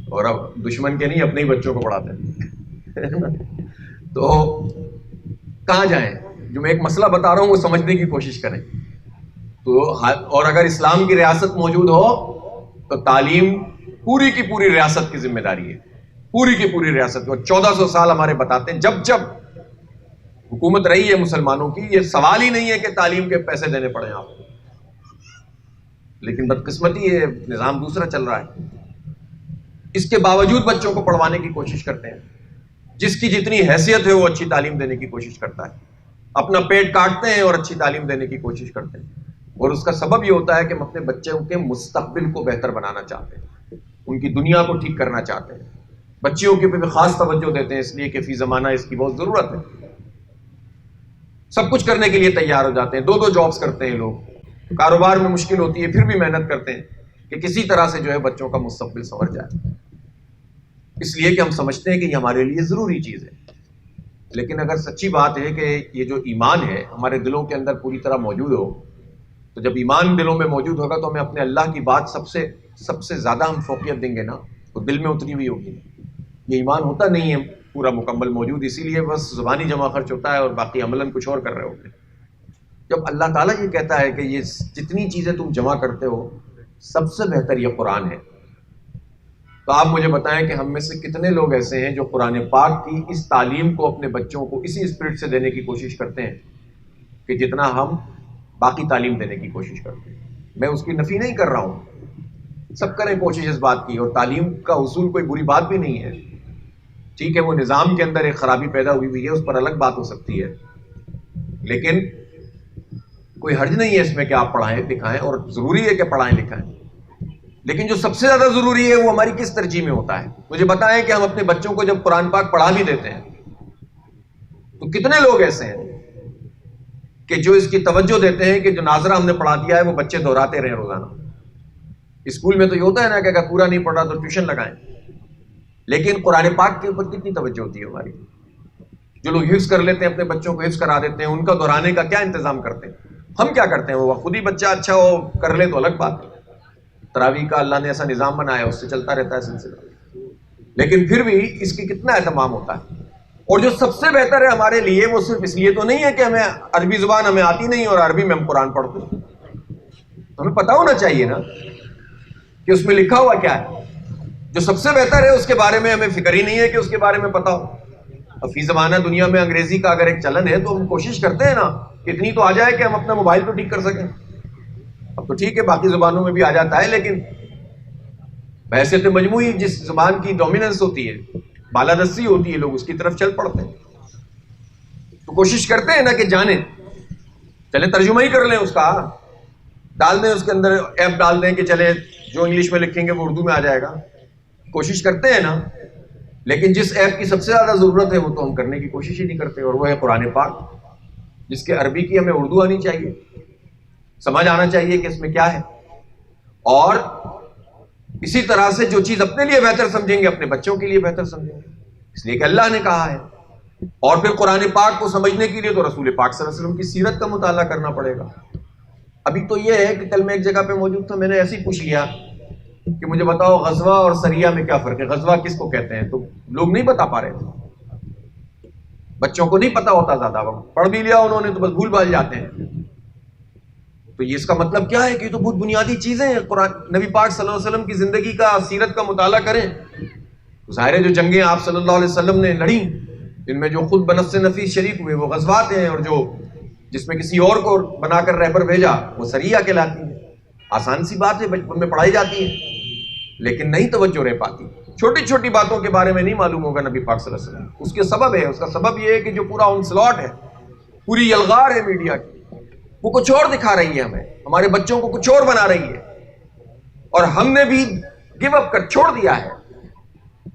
اور اب دشمن کے نہیں اپنے ہی بچوں کو پڑھاتے ہیں. تو کہاں جائیں؟ جو میں ایک مسئلہ بتا رہا ہوں وہ سمجھنے کی کوشش کریں. تو اور اگر اسلام کی ریاست موجود ہو تو تعلیم پوری کی پوری ریاست کی ذمہ داری ہے, پوری کی پوری ریاست. اور 1400 سال ہمارے بتاتے ہیں جب جب حکومت رہی ہے مسلمانوں کی, یہ سوال ہی نہیں ہے کہ تعلیم کے پیسے دینے پڑیں آپ کو. لیکن بدقسمتی یہ نظام دوسرا چل رہا ہے. اس کے باوجود بچوں کو پڑھوانے کی کوشش کرتے ہیں, جس کی جتنی حیثیت ہے وہ اچھی تعلیم دینے کی کوشش کرتا ہے. اپنا پیٹ کاٹتے ہیں اور اچھی تعلیم دینے کی کوشش کرتے ہیں. اور اس کا سبب یہ ہوتا ہے کہ ہم اپنے بچوں کے مستقبل کو بہتر بنانا چاہتے ہیں, ان کی دنیا کو ٹھیک کرنا چاہتے ہیں. بچیوں کے بھی خاص توجہ دیتے ہیں اس لیے کہ فی زمانہ اس کی بہت ضرورت ہے. سب کچھ کرنے کے لیے تیار ہو جاتے ہیں, 2 جابس کرتے ہیں لوگ, کاروبار میں مشکل ہوتی ہے پھر بھی محنت کرتے ہیں کہ کسی طرح سے جو ہے بچوں کا مستقبل سنور جائے, اس لیے کہ ہم سمجھتے ہیں کہ یہ ہمارے لیے ضروری چیز ہے. لیکن اگر سچی بات ہے کہ یہ جو ایمان ہے ہمارے دلوں کے اندر پوری طرح موجود ہو, تو جب ایمان دلوں میں موجود ہوگا تو ہمیں اپنے اللہ کی بات سب سے زیادہ ہم فوقیت دیں گے نا, تو دل میں اتری ہوئی ہوگی. یہ ایمان ہوتا نہیں ہے پورا مکمل موجود, اسی لیے بس زبانی جمع خرچ ہوتا ہے اور باقی عملاً کچھ اور کر رہے ہوتے ہیں. جب اللہ تعالیٰ یہ کہتا ہے کہ یہ جتنی چیزیں تم جمع کرتے ہو سب سے بہتر یہ قرآن ہے, تو آپ مجھے بتائیں کہ ہم میں سے کتنے لوگ ایسے ہیں جو قرآن پاک کی اس تعلیم کو اپنے بچوں کو اسی اسپرٹ سے دینے کی کوشش کرتے ہیں کہ جتنا ہم باقی تعلیم دینے کی کوشش کرتے ہیں. میں اس کی نفی نہیں کر رہا ہوں, سب کریں کوشش اس بات کی, اور تعلیم کا حصول کوئی بری بات بھی نہیں ہے. ٹھیک ہے وہ نظام کے اندر ایک خرابی پیدا ہوئی ہے, اس پر الگ بات ہو سکتی ہے, لیکن کوئی حرج نہیں ہے اس میں کہ آپ پڑھائیں لکھائیں, اور ضروری ہے کہ پڑھائیں لکھائیں. لیکن جو سب سے زیادہ ضروری ہے وہ ہماری کس ترجیح میں ہوتا ہے. مجھے بتائیں کہ ہم اپنے بچوں کو جب قرآن پاک پڑھا بھی دیتے ہیں تو کتنے لوگ ایسے ہیں کہ جو اس کی توجہ دیتے ہیں کہ جو ناظرہ ہم نے پڑھا دیا ہے وہ بچے دہراتے رہیں روزانہ. اسکول میں تو یہ ہوتا ہے نا کہ اگر پورا نہیں پڑھ رہا تو ٹیوشن لگائیں, لیکن قرآن پاک کے اوپر کتنی توجہ ہوتی ہے ہماری. جو لوگ حفظ کر لیتے ہیں اپنے بچوں کو حفظ کرا دیتے ہیں, ان کا دہرانے کا کیا انتظام کرتے ہیں. ہم کیا کرتے ہیں, وہ خود ہی بچہ اچھا ہو کر لے تو الگ بات ہے, تراویح کا اللہ نے ایسا نظام بنایا اس سے چلتا رہتا ہے سلسلہ, لیکن پھر بھی اس کی کتنا اہتمام ہوتا ہے. اور جو سب سے بہتر ہے ہمارے لیے وہ صرف اس لیے تو نہیں ہے کہ ہمیں عربی زبان ہمیں آتی نہیں اور عربی میں ہم قرآن پڑھتے ہیں, ہمیں پتہ ہونا چاہیے نا کہ اس میں لکھا ہوا کیا ہے. جو سب سے بہتر ہے اس کے بارے میں ہمیں فکر ہی نہیں ہے کہ اس کے بارے میں پتہ ہو. اب فی زمانہ دنیا میں انگریزی کا اگر ایک چلن ہے تو ہم کوشش کرتے ہیں نا کہ اتنی تو آ جائے کہ ہم اپنا موبائل تو ٹھیک کر سکیں. اب تو ٹھیک ہے باقی زبانوں میں بھی آ جاتا ہے, لیکن بحیثیت مجموعی جس زبان کی ڈومیننس ہوتی ہے, بالادستی ہوتی ہے, لوگ اس کی طرف چل پڑتے ہیں. تو کوشش کرتے ہیں نا کہ جانیں. چلے ترجمہ ہی کر لیں اس کا، ڈال دیں اس کے اندر ایپ ڈال دیں کہ چلے جو انگلش میں لکھیں گے وہ اردو میں آ جائے گا. کوشش کرتے ہیں نا، لیکن جس ایپ کی سب سے زیادہ ضرورت ہے وہ تو ہم کرنے کی کوشش ہی نہیں کرتے، اور وہ ہے قرآن پاک، جس کے عربی کی ہمیں اردو آنی چاہیے، سمجھ آنا چاہیے کہ اس میں کیا ہے. اور اسی طرح سے جو چیز اپنے لیے بہتر سمجھیں گے اپنے بچوں کے لیے بہتر سمجھیں گے، اس لیے کہ اللہ نے کہا ہے. اور پھر قرآن پاک کو سمجھنے کے لیے تو رسول پاک صلی اللہ علیہ وسلم کی سیرت کا مطالعہ کرنا پڑے گا. ابھی تو یہ ہے کہ کل میں ایک جگہ پہ موجود تھا، میں نے ایسے ہی پوچھ لیا کہ مجھے بتاؤ غزوہ اور سریہ میں کیا فرق ہے، غزوہ کس کو کہتے ہیں؟ تو لوگ نہیں بتا پا رہے تھے، بچوں کو نہیں پتا ہوتا، زیادہ پڑھ بھی لیا انہوں نے تو بس بھول بھال جاتے ہیں. تو یہ اس کا مطلب کیا ہے کہ یہ تو بہت بنیادی چیزیں ہیں. قرآن نبی پاک صلی اللہ علیہ وسلم کی زندگی کا، سیرت کا مطالعہ کریں. ظاہر ہے جو جنگیں آپ صلی اللہ علیہ وسلم نے لڑیں، ان میں جو خود بنفس نفیس شریک ہوئے وہ غزوات ہیں، اور جو جس میں کسی اور کو بنا کر رہبر بھیجا وہ سریہ کہلاتی ہے. آسان سی بات ہے، بچپن میں پڑھائی جاتی ہے، لیکن نہیں توجہ رہ پاتی. چھوٹی چھوٹی باتوں کے بارے میں نہیں معلوم ہوگا نبی پاک صلی اللہ علیہ وسلم. اس کے سبب ہے، اس کا سبب یہ ہے کہ جو پورا انسلاٹ ہے، پوری یلغار ہے میڈیا کی، وہ کچھ اور دکھا رہی ہے ہمیں، ہمارے بچوں کو کچھ اور بنا رہی ہے، اور ہم نے بھی گیو اپ کر چھوڑ دیا ہے،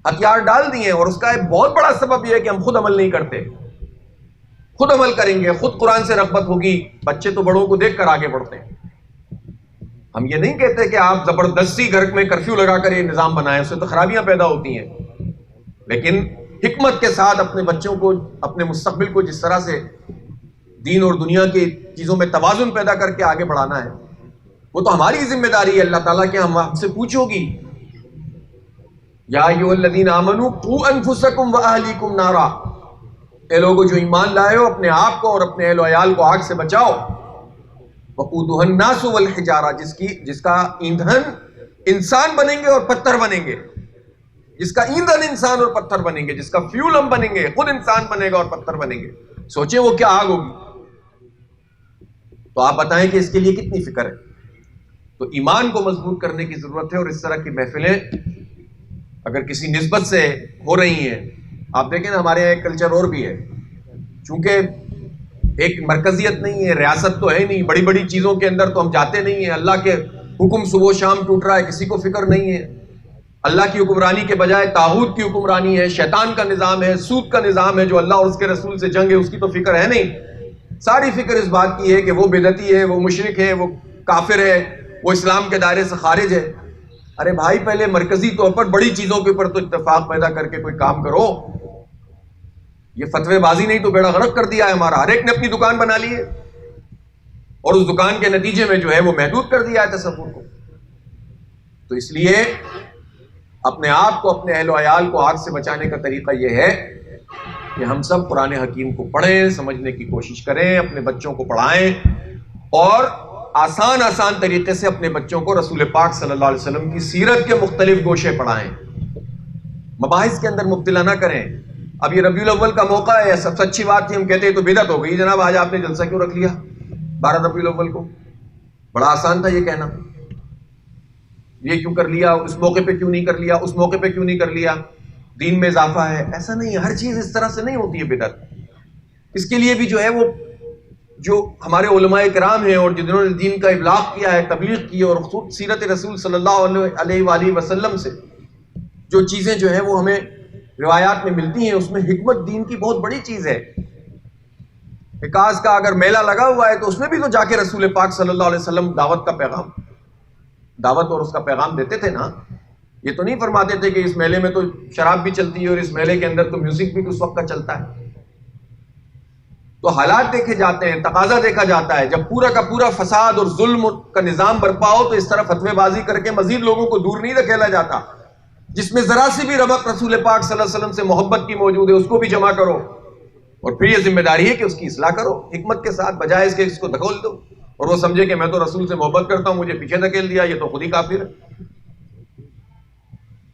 ہتھیار ڈال دیے ہیں. اور اس کا ایک بہت بڑا سبب یہ ہے کہ ہم خود عمل نہیں کرتے. خود عمل کریں گے، خود قرآن سے رغبت ہوگی، بچے تو بڑوں کو دیکھ کر آگے بڑھتے ہیں. ہم یہ نہیں کہتے کہ آپ زبردستی گھر میں کرفیو لگا کر یہ نظام بنائیں، اس سے تو خرابیاں پیدا ہوتی ہیں، لیکن حکمت کے ساتھ اپنے بچوں کو، اپنے مستقبل کو جس طرح سے دین اور دنیا کی چیزوں میں توازن پیدا کر کے آگے بڑھانا ہے، وہ تو ہماری ذمہ داری ہے. اللہ تعالیٰ کہ ہم سے پوچھو گی، یا ایھا الذین آمنوا قوا انفسکم واہلیکم نارا، اے لوگوں جو ایمان لائے ہو، اپنے آپ کو اور اپنے اہل و عیال کو آگ سے بچاؤ. وقودھا الناس والحجارہ، جس کا ایندھن انسان بنیں گے اور پتھر بنیں گے، جس کا ایندھن انسان اور پتھر بنیں گے، جس کا فیول ہم بنیں گے، خود انسان بنے گا اور پتھر بنیں گے. سوچیں وہ کیا آگ ہوگی. تو آپ بتائیں کہ اس کے لیے کتنی فکر ہے. تو ایمان کو مضبوط کرنے کی ضرورت ہے. اور اس طرح کی محفلیں اگر کسی نسبت سے ہو رہی ہیں، آپ دیکھیں نا ہمارے یہاں ایک کلچر اور بھی ہے، چونکہ ایک مرکزیت نہیں ہے، ریاست تو ہے نہیں، بڑی بڑی چیزوں کے اندر تو ہم جاتے نہیں ہیں. اللہ کے حکم صبح و شام ٹوٹ رہا ہے، کسی کو فکر نہیں ہے. اللہ کی حکمرانی کے بجائے طاغوت کی حکمرانی ہے، شیطان کا نظام ہے، سود کا نظام ہے، جو اللہ اور اس کے رسول سے جنگ ہے اس کی تو فکر ہے نہیں. ساری فکر اس بات کی ہے کہ وہ بدعتی ہے، وہ مشرک ہے، وہ کافر ہے، وہ اسلام کے دائرے سے خارج ہے. ارے بھائی، پہلے مرکزی طور پر بڑی چیزوں کے اوپر تو اتفاق پیدا کر کے کوئی کام کرو. یہ فتوی بازی نہیں تو بیڑا غرق کر دیا ہے ہمارا. ہر ایک نے اپنی دکان بنا لی ہے، اور اس دکان کے نتیجے میں جو ہے وہ محدود کر دیا ہے تصور کو. تو اس لیے اپنے آپ کو، اپنے اہل و عیال کو آگ سے بچانے کا طریقہ یہ ہے کہ ہم سب قرآن حکیم کو پڑھیں، سمجھنے کی کوشش کریں، اپنے بچوں کو پڑھائیں، اور آسان طریقے سے اپنے بچوں کو رسول پاک صلی اللہ علیہ وسلم کی سیرت کے مختلف گوشے پڑھائیں. مباحث کے اندر مبتلا نہ کریں. اب یہ ربیع الاول کا موقع ہے، سب سے اچھی بات تھی، ہم کہتے ہیں تو بدعت ہو گئی جناب، آج آپ نے جلسہ کیوں رکھ لیا 12 ربیع الاول کو؟ بڑا آسان تھا یہ کہنا، یہ کیوں کر لیا، اس موقع پہ کیوں نہیں کر لیا، اس موقع پہ کیوں نہیں کر لیا، دین میں اضافہ ہے. ایسا نہیں ہے، ہر چیز اس طرح سے نہیں ہوتی ہے بدعت. اس کے لیے بھی جو ہے وہ جو ہمارے علماء کرام ہیں اور جنہوں نے دین کا ابلاغ کیا ہے، تبلیغ کی، اور خود سیرت رسول صلی اللہ علیہ وآلہ وسلم سے جو چیزیں جو ہیں وہ ہمیں روایات میں ملتی ہیں، اس میں حکمت دین کی بہت بڑی چیز ہے. وکاس کا اگر میلہ لگا ہوا ہے تو اس میں بھی تو جا کے رسول پاک صلی اللہ علیہ وسلم دعوت اور اس کا پیغام دیتے تھے نا. یہ تو نہیں فرماتے تھے کہ اس میلے میں تو شراب بھی چلتی ہے اور اس میلے کے اندر تو میوزک بھی اس وقت کا چلتا ہے. تو حالات دیکھے جاتے ہیں، تقاضا دیکھا جاتا ہے. جب پورا کا پورا فساد اور ظلم کا نظام برپا ہو تو اس طرح فتوی بازی کر کے مزید لوگوں کو دور نہیں دھکیلا جاتا. جس میں ذرا سی بھی رمق رسول پاک صلی اللہ علیہ وسلم سے محبت کی موجود ہے اس کو بھی جمع کرو، اور پھر یہ ذمہ داری ہے کہ اس کی اصلاح کرو حکمت کے ساتھ، بجائے اس کے اس کو دھکیل دو اور وہ سمجھے کہ میں تو رسول سے محبت کرتا ہوں، مجھے پیچھے دھکیل دیا، یہ تو خود ہی کافر ہے.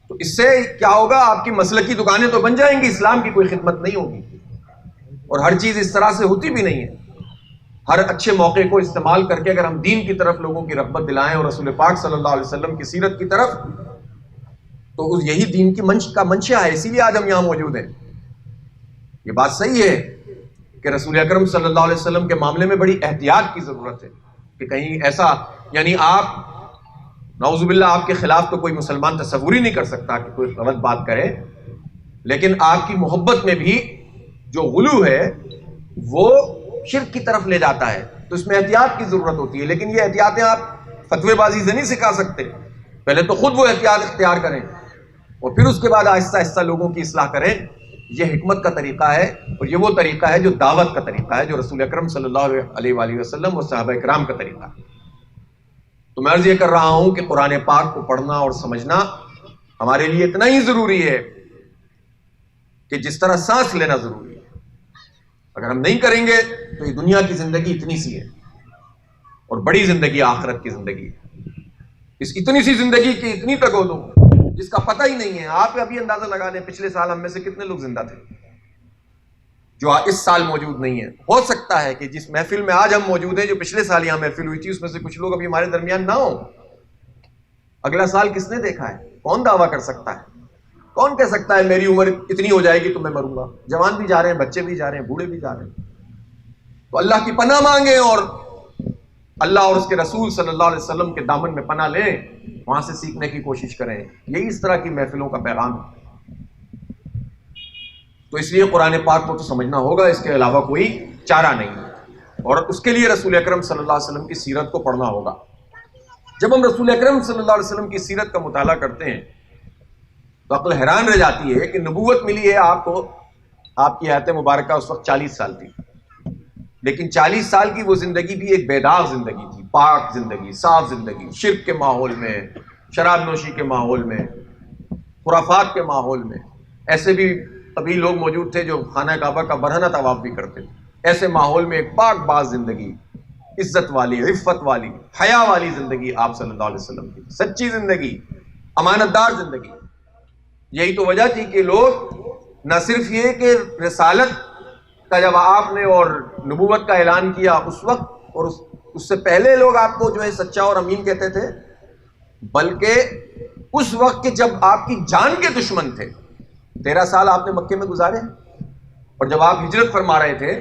تو اس سے کیا ہوگا؟ آپ کی مسلکی دکانیں تو بن جائیں گی، اسلام کی کوئی خدمت نہیں ہوگی. اور ہر چیز اس طرح سے ہوتی بھی نہیں ہے. ہر اچھے موقع کو استعمال کر کے اگر ہم دین کی طرف لوگوں کی رغبت دلائیں اور رسول پاک صلی اللہ علیہ وسلم کی سیرت کی طرف، تو یہی دین کی منشا ہے. اسی لیے آج ہم یہاں موجود ہیں. یہ بات صحیح ہے کہ رسول اکرم صلی اللہ علیہ وسلم کے معاملے میں بڑی احتیاط کی ضرورت ہے کہ کہیں ایسا، یعنی آپ نعوذ باللہ آپ کے خلاف تو کوئی مسلمان تصور ہی نہیں کر سکتا کہ کوئی غلط بات کرے، لیکن آپ کی محبت میں بھی جو غلو ہے وہ شرک کی طرف لے جاتا ہے، تو اس میں احتیاط کی ضرورت ہوتی ہے۔ لیکن یہ احتیاطیں آپ فتوے بازی سے نہیں سکھا سکتے، پہلے تو خود وہ احتیاط اختیار کریں اور پھر اس کے بعد آہستہ آہستہ لوگوں کی اصلاح کریں۔ یہ حکمت کا طریقہ ہے، اور یہ وہ طریقہ ہے جو دعوت کا طریقہ ہے، جو رسول اکرم صلی اللہ علیہ وآلہ وسلم اور صحابہ کرام کا طریقہ ہے۔ تو میں عرض یہ کر رہا ہوں کہ قرآن پاک کو پڑھنا اور سمجھنا ہمارے لیے اتنا ہی ضروری ہے کہ جس طرح سانس لینا ضروری ہے۔ اگر ہم نہیں کریں گے تو یہ دنیا کی زندگی اتنی سی ہے، اور بڑی زندگی آخرت کی زندگی ہے۔ اس اتنی سی زندگی کی اتنی تک ہو دو جس کا پتہ ہی نہیں ہے۔ آپ ابھی اندازہ لگا لیں پچھلے سال ہم میں سے کتنے لوگ زندہ تھے جو اس سال موجود نہیں ہیں۔ ہو سکتا ہے کہ جس محفل میں آج ہم موجود ہیں، جو پچھلے سال یہاں محفل ہوئی تھی، اس میں سے کچھ لوگ ابھی ہمارے درمیان نہ ہوں۔ اگلا سال کس نے دیکھا ہے؟ کون دعویٰ کر سکتا ہے؟ کون کہہ سکتا ہے میری عمر اتنی ہو جائے گی تو میں مروں گا؟ جوان بھی جا رہے ہیں، بچے بھی جا رہے ہیں، بوڑھے بھی جا رہے ہیں۔ تو اللہ کی پناہ مانگیں اور اللہ اور اس کے رسول صلی اللہ علیہ وسلم کے دامن میں پناہ لیں، وہاں سے سیکھنے کی کوشش کریں۔ یہی اس طرح کی محفلوں کا پیغام ہے۔ تو اس لیے قرآن پاک کو تو سمجھنا ہوگا، اس کے علاوہ کوئی چارہ نہیں ہے، اور اس کے لیے رسول اکرم صلی اللہ علیہ وسلم کی سیرت کو پڑھنا ہوگا۔ جب ہم رسول اکرم صلی اللہ علیہ وسلم کی سیرت کا مطالعہ کرتے ہیں تو عقل حیران رہ جاتی ہے کہ نبوت ملی ہے آپ کو، آپ کی حیات مبارکہ اس وقت 40 سال تھی، لیکن 40 سال کی وہ زندگی بھی ایک بیدار زندگی تھی، پاک زندگی، صاف زندگی، شرک کے ماحول میں، شراب نوشی کے ماحول میں، خرافات کے ماحول میں۔ ایسے بھی ابھی لوگ موجود تھے جو خانہ کعبہ کا برہنہ طواف بھی کرتے تھے۔ ایسے ماحول میں ایک پاک باز زندگی، عزت والی، عفت والی، حیا والی زندگی آپ صلی اللہ علیہ وسلم کی، سچی زندگی، امانت دار زندگی۔ یہی تو وجہ تھی کہ لوگ نہ صرف یہ کہ رسالت کا جب آپ نے اور نبوت کا اعلان کیا اس وقت، اور اس سے پہلے لوگ آپ کو جو ہے سچا اور امین کہتے تھے، بلکہ اس وقت کے جب آپ کی جان کے دشمن تھے۔ 13 سال آپ نے مکے میں گزارے، اور جب آپ ہجرت فرما رہے تھے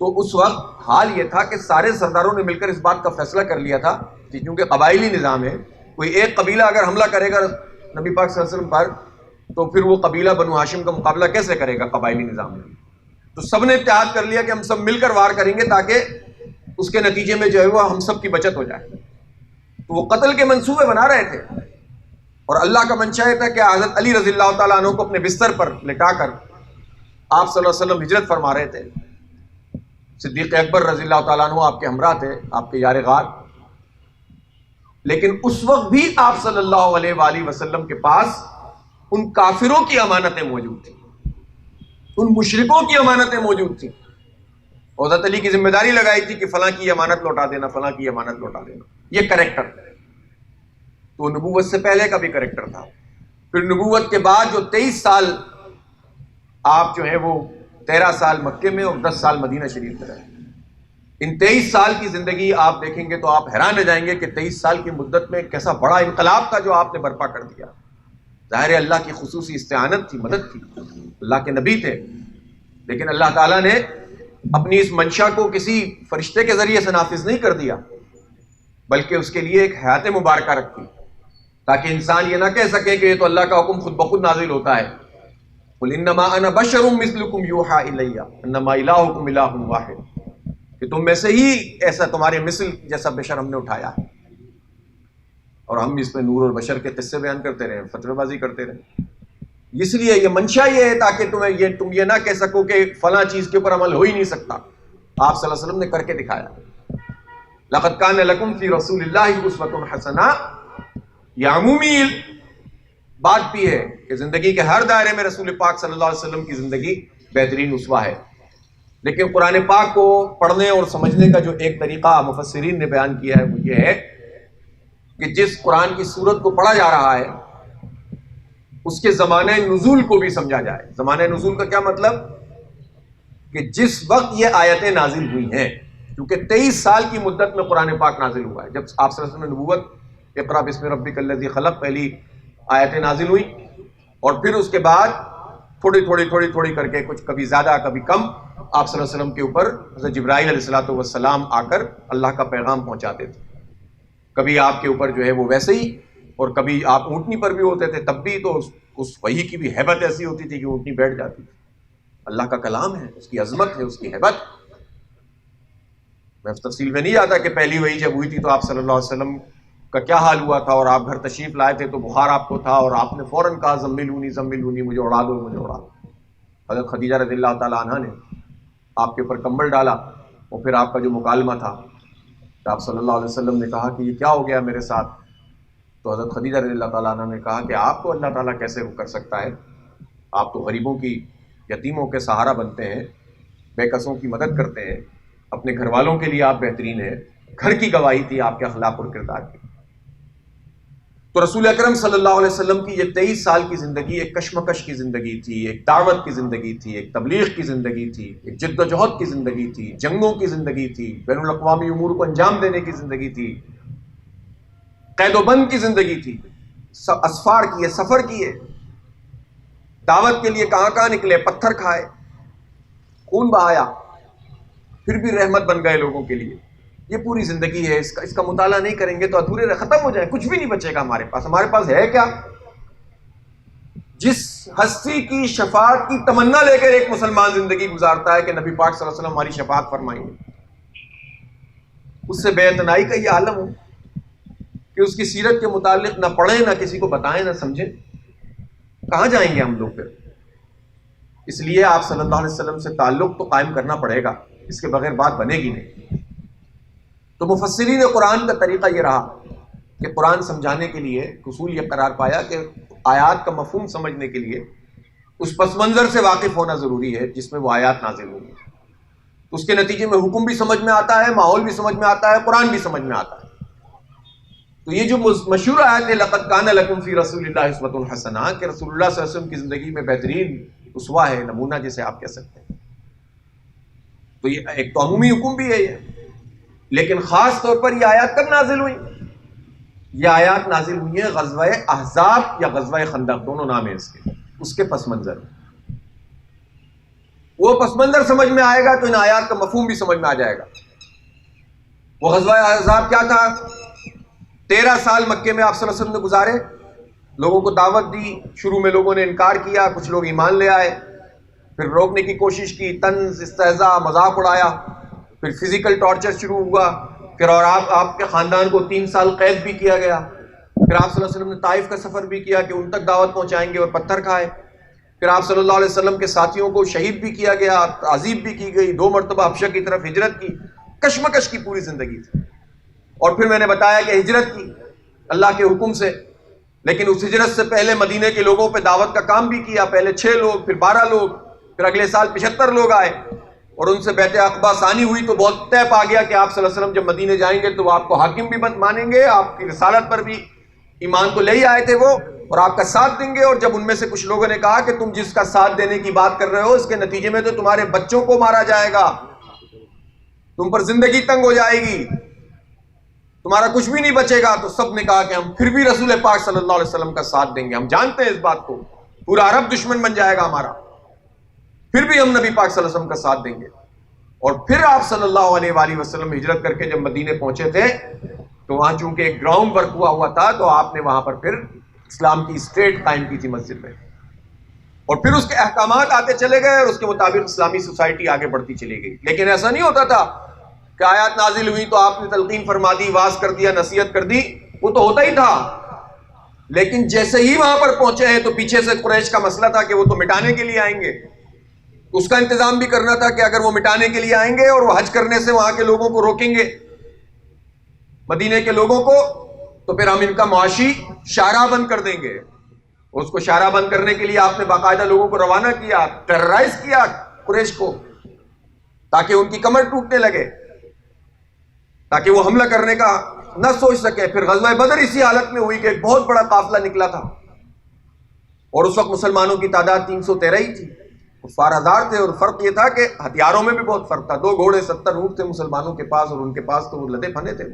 تو اس وقت حال یہ تھا کہ سارے سرداروں نے مل کر اس بات کا فیصلہ کر لیا تھا کہ کیونکہ قبائلی نظام ہے، کوئی ایک قبیلہ اگر حملہ کرے گا نبی پاک صلی اللہ علیہ وسلم پر تو پھر وہ قبیلہ بنو ہاشم کا مقابلہ کیسے کرے گا قبائلی نظام میں؟ تو سب نے اتحاد کر لیا کہ ہم سب مل کر وار کریں گے تاکہ اس کے نتیجے میں جو ہے وہ ہم سب کی بچت ہو جائے۔ تو وہ قتل کے منصوبے بنا رہے تھے، اور اللہ کا منشا یہ تھا کہ حضرت علی رضی اللہ تعالیٰ عنہ کو اپنے بستر پر لٹا کر آپ صلی اللہ علیہ وسلم ہجرت فرما رہے تھے۔ صدیق اکبر رضی اللہ تعالیٰ عنہ آپ کے ہمراہ تھے، آپ کے یار غار، لیکن اس وقت بھی آپ صلی اللہ علیہ وآلہ وسلم کے پاس ان کافروں کی امانتیں موجود تھیں، ان مشرکوں کی امانتیں موجود تھیں۔ حضرت علی کی ذمہ داری لگائی تھی کہ فلاں کی امانت لوٹا دینا، فلاں کی امانت لوٹا دینا۔ یہ کریکٹر تو نبوت سے پہلے کا بھی کریکٹر تھا۔ پھر نبوت کے بعد جو 23 سال آپ جو ہیں وہ 13 سال مکے میں اور 10 سال مدینہ شریف میں رہے۔ ان 23 سال کی زندگی آپ دیکھیں گے تو آپ حیران رہ جائیں گے کہ 23 سال کی مدت میں کیسا بڑا انقلاب تھا جو آپ نے برپا کر دیا۔ ظاہر ہے اللہ کی خصوصی استعانت تھی، مدد تھی، اللہ کے نبی تھے، لیکن اللہ تعالیٰ نے اپنی اس منشا کو کسی فرشتے کے ذریعے سے نافذ نہیں کر دیا، بلکہ اس کے لیے ایک حیات مبارکہ رکھی تاکہ انسان یہ نہ کہہ سکے کہ یہ تو اللہ کا حکم خود بخود نازل ہوتا ہے۔ قل انما انا بشر مثلکم یوحی الی انما الہکم الہ واحد، کہ تم میں سے ہی ایسا تمہارے مثل جیسا بشر ہم نے اٹھایا ہے، اور ہم اس میں نور اور بشر کے قصے بیان کرتے رہے، فتوی بازی کرتے رہے۔ اس لیے یہ منشا یہ ہے تاکہ تم یہ نہ کہہ سکو کہ فلاں چیز کے اوپر عمل ہو ہی نہیں سکتا۔ آپ صلی اللہ علیہ وسلم نے کر کے دکھایا۔ لقد کان لکم فی رسول اللہ اسوۃ حسنہ، یہ عمومی بات بھی ہے کہ زندگی کے ہر دائرے میں رسول پاک صلی اللہ علیہ وسلم کی زندگی بہترین اسوہ ہے، لیکن قرآن پاک کو پڑھنے اور سمجھنے کا جو ایک طریقہ مفسرین نے بیان کیا ہے وہ یہ ہے کہ جس قرآن کی سورت کو پڑھا جا رہا ہے اس کے زمانہ نزول کو بھی سمجھا جائے۔ زمانہ نزول کا کیا مطلب؟ کہ جس وقت یہ آیتیں نازل ہوئی ہیں، کیونکہ 23 سال کی مدت میں قرآن پاک نازل ہوا ہے۔ جب آپ صلی اللہ علیہ وسلم نے نبوت، اقرا بسم ربک الذی خلق، پہلی آیتیں نازل ہوئی، اور پھر اس کے بعد تھوڑی کر کے کچھ کبھی زیادہ کبھی کم آپ صلی اللہ علیہ وسلم کے اوپر حضرت جبرائیل علیہ السلام آ کر اللہ کا پیغام پہنچاتے تھے. کبھی آپ کے اوپر جو ہے وہ ویسے ہی، اور کبھی آپ اونٹنی پر بھی ہوتے تھے تب بھی، تو اس وحی کی بھی ہیبت ایسی ہوتی تھی کہ اونٹنی بیٹھ جاتی تھی. اللہ کا کلام ہے، اس کی عظمت ہے، اس کی ہیبت. میں تفصیل میں نہیں جاتا کہ پہلی وحی جب ہوئی تھی تو آپ صلی اللہ علیہ وسلم کا کیا حال ہوا تھا، اور آپ گھر تشریف لائے تھے تو بخار آپ کو تھا اور آپ نے فوراً کہا زملونی زملونی، مجھے اڑا دو مجھے اڑا دو. حضرت خدیجہ رضی اللہ تعالیٰ عنہ نے آپ کے اوپر کمبل ڈالا، اور پھر آپ کا جو مکالمہ تھا تو آپ صلی اللہ علیہ وسلم نے کہا کہ یہ کیا ہو گیا میرے ساتھ. تو حضرت خدیجہ رضی اللہ تعالیٰ عنہ نے کہا کہ آپ کو اللہ تعالیٰ کیسے وہ کر سکتا ہے، آپ تو غریبوں کی، یتیموں کے سہارا بنتے ہیں، بے کسوں کی مدد کرتے ہیں، اپنے گھر والوں کے لیے آپ بہترین ہیں. گھر کی گواہی تھی آپ کے اخلاق اور کردار کی. تو رسول اکرم صلی اللہ علیہ وسلم کی یہ 23 سال کی زندگی ایک کشمکش کی زندگی تھی، ایک دعوت کی زندگی تھی، ایک تبلیغ کی زندگی تھی، ایک جد و جہد کی زندگی تھی، جنگوں کی زندگی تھی، بین الاقوامی امور کو انجام دینے کی زندگی تھی، قید و بند کی زندگی تھی، اسفار کیے، سفر کیے، دعوت کے لیے کہاں کہاں نکلے، پتھر کھائے، خون بہایا، پھر بھی رحمت بن گئے لوگوں کے لیے. یہ پوری زندگی ہے. اس کا مطالعہ نہیں کریں گے تو ادھورے ختم ہو جائیں، کچھ بھی نہیں بچے گا ہمارے پاس. ہمارے پاس ہے کیا؟ جس ہستی کی شفاعت کی تمنا لے کر ایک مسلمان زندگی گزارتا ہے کہ نبی پاک صلی اللہ علیہ وسلم ہماری شفاعت فرمائیں گے، اس سے بے اعتنائی کا یہ عالم ہو کہ اس کی سیرت کے متعلق نہ پڑھیں، نہ کسی کو بتائیں، نہ سمجھیں، کہاں جائیں گے ہم لوگ پھر؟ اس لیے آپ صلی اللہ علیہ وسلم سے تعلق تو قائم کرنا پڑے گا، اس کے بغیر بات بنے گی نہیں. تو مفسرین قرآن کا طریقہ یہ رہا کہ قرآن سمجھانے کے لیے اصول یہ قرار پایا کہ آیات کا مفہوم سمجھنے کے لیے اس پس منظر سے واقف ہونا ضروری ہے جس میں وہ آیات نازل ہوئی. اس کے نتیجے میں حکم بھی سمجھ میں آتا ہے، ماحول بھی سمجھ میں آتا ہے، قرآن بھی سمجھ میں آتا ہے. تو یہ جو مشہور آیت ہے لقد کان لکم فی رسول اللہ اسوۃ حسنہ، کہ رسول اللہ صلی اللہ علیہ وسلم کی زندگی میں بہترین اسوہ ہے، نمونہ جسے آپ کہہ سکتے ہیں. تو یہ ایک تو عمومی حکم بھی ہے یہ، لیکن خاص طور پر یہ آیات کب نازل ہوئی؟ یہ آیات نازل ہوئی ہیں غزوہ احزاب یا غزوہ خندق، دونوں نام ہیں اس کے پس منظر. وہ پس منظر سمجھ میں آئے گا تو ان آیات کا مفہوم بھی سمجھ میں آ جائے گا. وہ غزوہ احزاب کیا تھا؟ 13 سال مکے میں آپ صلی اللہ علیہ وسلم نے گزارے، لوگوں کو دعوت دی، شروع میں لوگوں نے انکار کیا، کچھ لوگ ایمان لے آئے، پھر روکنے کی کوشش کی، طنز، استہزاء، مذاق اڑایا، پھر فزیکل ٹارچر شروع ہوا، پھر اور آپ کے خاندان کو 3 سال قید بھی کیا گیا. پھر آپ صلی اللہ علیہ وسلم نے طائف کا سفر بھی کیا کہ ان تک دعوت پہنچائیں گے اور پتھر کھائے. پھر آپ صلی اللہ علیہ وسلم کے ساتھیوں کو شہید بھی کیا گیا، تعذیب بھی کی گئی، 2 مرتبہ حبشہ کی طرف ہجرت کی. کشمکش کی پوری زندگی تھی. اور پھر میں نے بتایا کہ ہجرت کی اللہ کے حکم سے، لیکن اس ہجرت سے پہلے مدینے کے لوگوں پہ دعوت کا کام بھی کیا. پہلے 6 لوگ، پھر 12 لوگ، پھر اگلے سال 75 لوگ آئے، اور ان سے بیعت عقبہ ثانی ہوئی تو بہت طے پا گیا کہ آپ صلی اللہ علیہ وسلم جب مدینے جائیں گے تو وہ آپ کو حاکم بھی مانیں گے، آپ کی رسالت پر بھی ایمان تو لے ہی آئے تھے وہ، اور آپ کا ساتھ دیں گے. اور جب ان میں سے کچھ لوگوں نے کہا کہ تم جس کا ساتھ دینے کی بات کر رہے ہو اس کے نتیجے میں تو تمہارے بچوں کو مارا جائے گا، تم پر زندگی تنگ ہو جائے گی، تمہارا کچھ بھی نہیں بچے گا، تو سب نے کہا کہ ہم پھر بھی رسول پاک صلی اللہ علیہ وسلم کا ساتھ دیں گے. ہم جانتے ہیں اس بات کو، پورا عرب دشمن بن جائے گا ہمارا، پھر بھی ہم نبی پاک صلی اللہ علیہ وسلم کا ساتھ دیں گے. اور پھر آپ صلی اللہ علیہ وآلہ وسلم ہجرت کر کے جب مدینے پہنچے تھے تو وہاں چونکہ ایک گراؤنڈ ورک ہوا تھا تو آپ نے وہاں پر پھر اسلام کی اسٹیٹ قائم کی تھی مسجد میں، اور پھر اس کے احکامات آتے چلے گئے اور اس کے مطابق اسلامی سوسائٹی آگے بڑھتی چلی گئی. لیکن ایسا نہیں ہوتا تھا کہ آیات نازل ہوئی تو آپ نے تلقین فرما دی، واز کر دیا، نصیحت کر دی، وہ تو ہوتا ہی تھا. لیکن جیسے ہی وہاں پر پہنچے ہیں تو پیچھے سے قریش کا مسئلہ تھا کہ وہ تو مٹانے کے لیے آئیں گے، اس کا انتظام بھی کرنا تھا کہ اگر وہ مٹانے کے لیے آئیں گے اور وہ حج کرنے سے وہاں کے لوگوں کو روکیں گے، مدینے کے لوگوں کو، تو پھر ہم ان کا معاشی شاہراہ بند کر دیں گے. اور اس کو شاہراہ بند کرنے کے لیے آپ نے باقاعدہ لوگوں کو روانہ کیا، ٹیررائز کیا قریش کو، تاکہ ان کی کمر ٹوٹنے لگے، تاکہ وہ حملہ کرنے کا نہ سوچ سکے. پھر غزوہ بدر اسی حالت میں ہوئی کہ ایک بہت بڑا قافلہ نکلا تھا، اور اس وقت مسلمانوں کی تعداد 313 ہی تھی، کفار 1000 تھے. اور فرق یہ تھا کہ ہتھیاروں میں بھی بہت فرق تھا. 2 گھوڑے 70 اونٹ تھے مسلمانوں کے پاس، اور ان کے پاس تو وہ لدے پھنے تھے.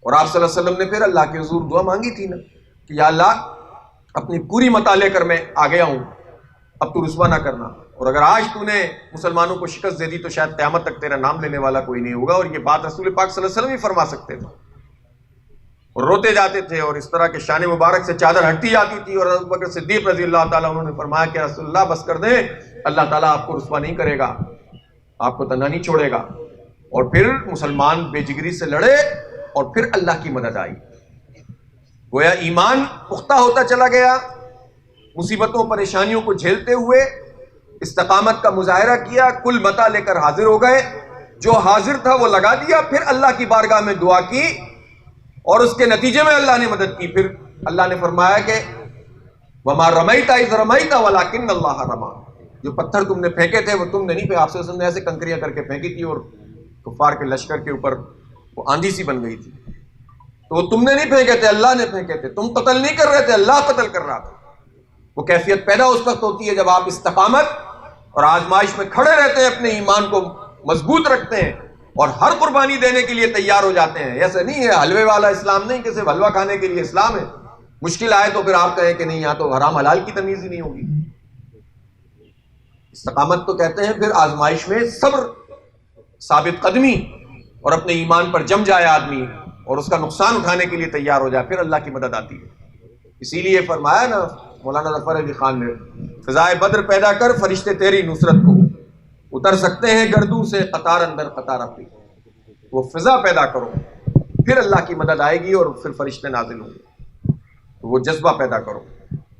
اور آپ صلی اللہ علیہ وسلم نے پھر اللہ کے حضور دعا مانگی تھی نا کہ یا اللہ اپنی پوری مطالعے کر میں آ گیا ہوں، اب تو رسوا نہ کرنا. اور اگر آج تو نے مسلمانوں کو شکست دے دی تو شاید قیامت تک تیرا نام لینے والا کوئی نہیں ہوگا. اور یہ بات رسول پاک صلی اللہ علیہ وسلم ہی فرما سکتے تھے. اور روتے جاتے تھے اور اس طرح کے شان مبارک سے چادر ہٹتی جاتی تھی. اور ابو بکر صدیق رضی اللہ تعالیٰ انہوں نے فرمایا کہ رسول اللہ بس کر دیں, اللہ تعالیٰ آپ کو رسوا نہیں کرے گا, آپ کو تنہا نہیں چھوڑے گا. اور پھر مسلمان بے جگری سے لڑے اور پھر اللہ کی مدد آئی. گویا ایمان پختہ ہوتا چلا گیا, مصیبتوں پریشانیوں کو جھیلتے ہوئے استقامت کا مظاہرہ کیا, کل متا لے کر حاضر ہو گئے, جو حاضر تھا وہ لگا دیا, پھر اللہ کی بارگاہ میں دعا کی اور اس کے نتیجے میں اللہ نے مدد کی. پھر اللہ نے فرمایا کہ وَمَا رَمَيْتَ إِذْ رَمَيْتَ وَلَكِنَّ اللَّهَ رَمَى, جو پتھر تم نے پھینکے تھے وہ تم نے نہیں پھینکے, آپ سے نے ایسے کنکریاں کر کے پھینکی تھی اور کفار کے لشکر کے اوپر وہ آندھی سی بن گئی تھی. تو وہ تم نے نہیں پھینکے تھے, اللہ نے پھینکے تھے. تم قتل نہیں کر رہے تھے, اللہ قتل کر رہا تھا. وہ کیفیت پیدا اس وقت ہوتی ہے جب آپ استقامت اور آزمائش میں کھڑے رہتے ہیں, اپنے ایمان کو مضبوط رکھتے ہیں اور ہر قربانی دینے کے لیے تیار ہو جاتے ہیں. ایسا نہیں ہے حلوے والا اسلام نہیں کہ صرف حلوہ کھانے کے لیے اسلام ہے. مشکل آئے تو پھر آپ کہیں کہ نہیں یہاں تو حرام حلال کی تمیز ہی نہیں ہوگی. استقامت تو کہتے ہیں پھر آزمائش میں صبر, ثابت قدمی, اور اپنے ایمان پر جم جائے آدمی اور اس کا نقصان اٹھانے کے لیے تیار ہو جائے, پھر اللہ کی مدد آتی ہے. اسی لیے فرمایا نا مولانا ظفر علی خان نے, فضائے بدر پیدا کر فرشتے تیری نصرت کو, اتر سکتے ہیں گردوں سے قطار اندر قطار اپنی. وہ فضا پیدا کرو, پھر اللہ کی مدد آئے گی اور پھر فرشتے نازل ہوں گے. تو وہ جذبہ پیدا کرو.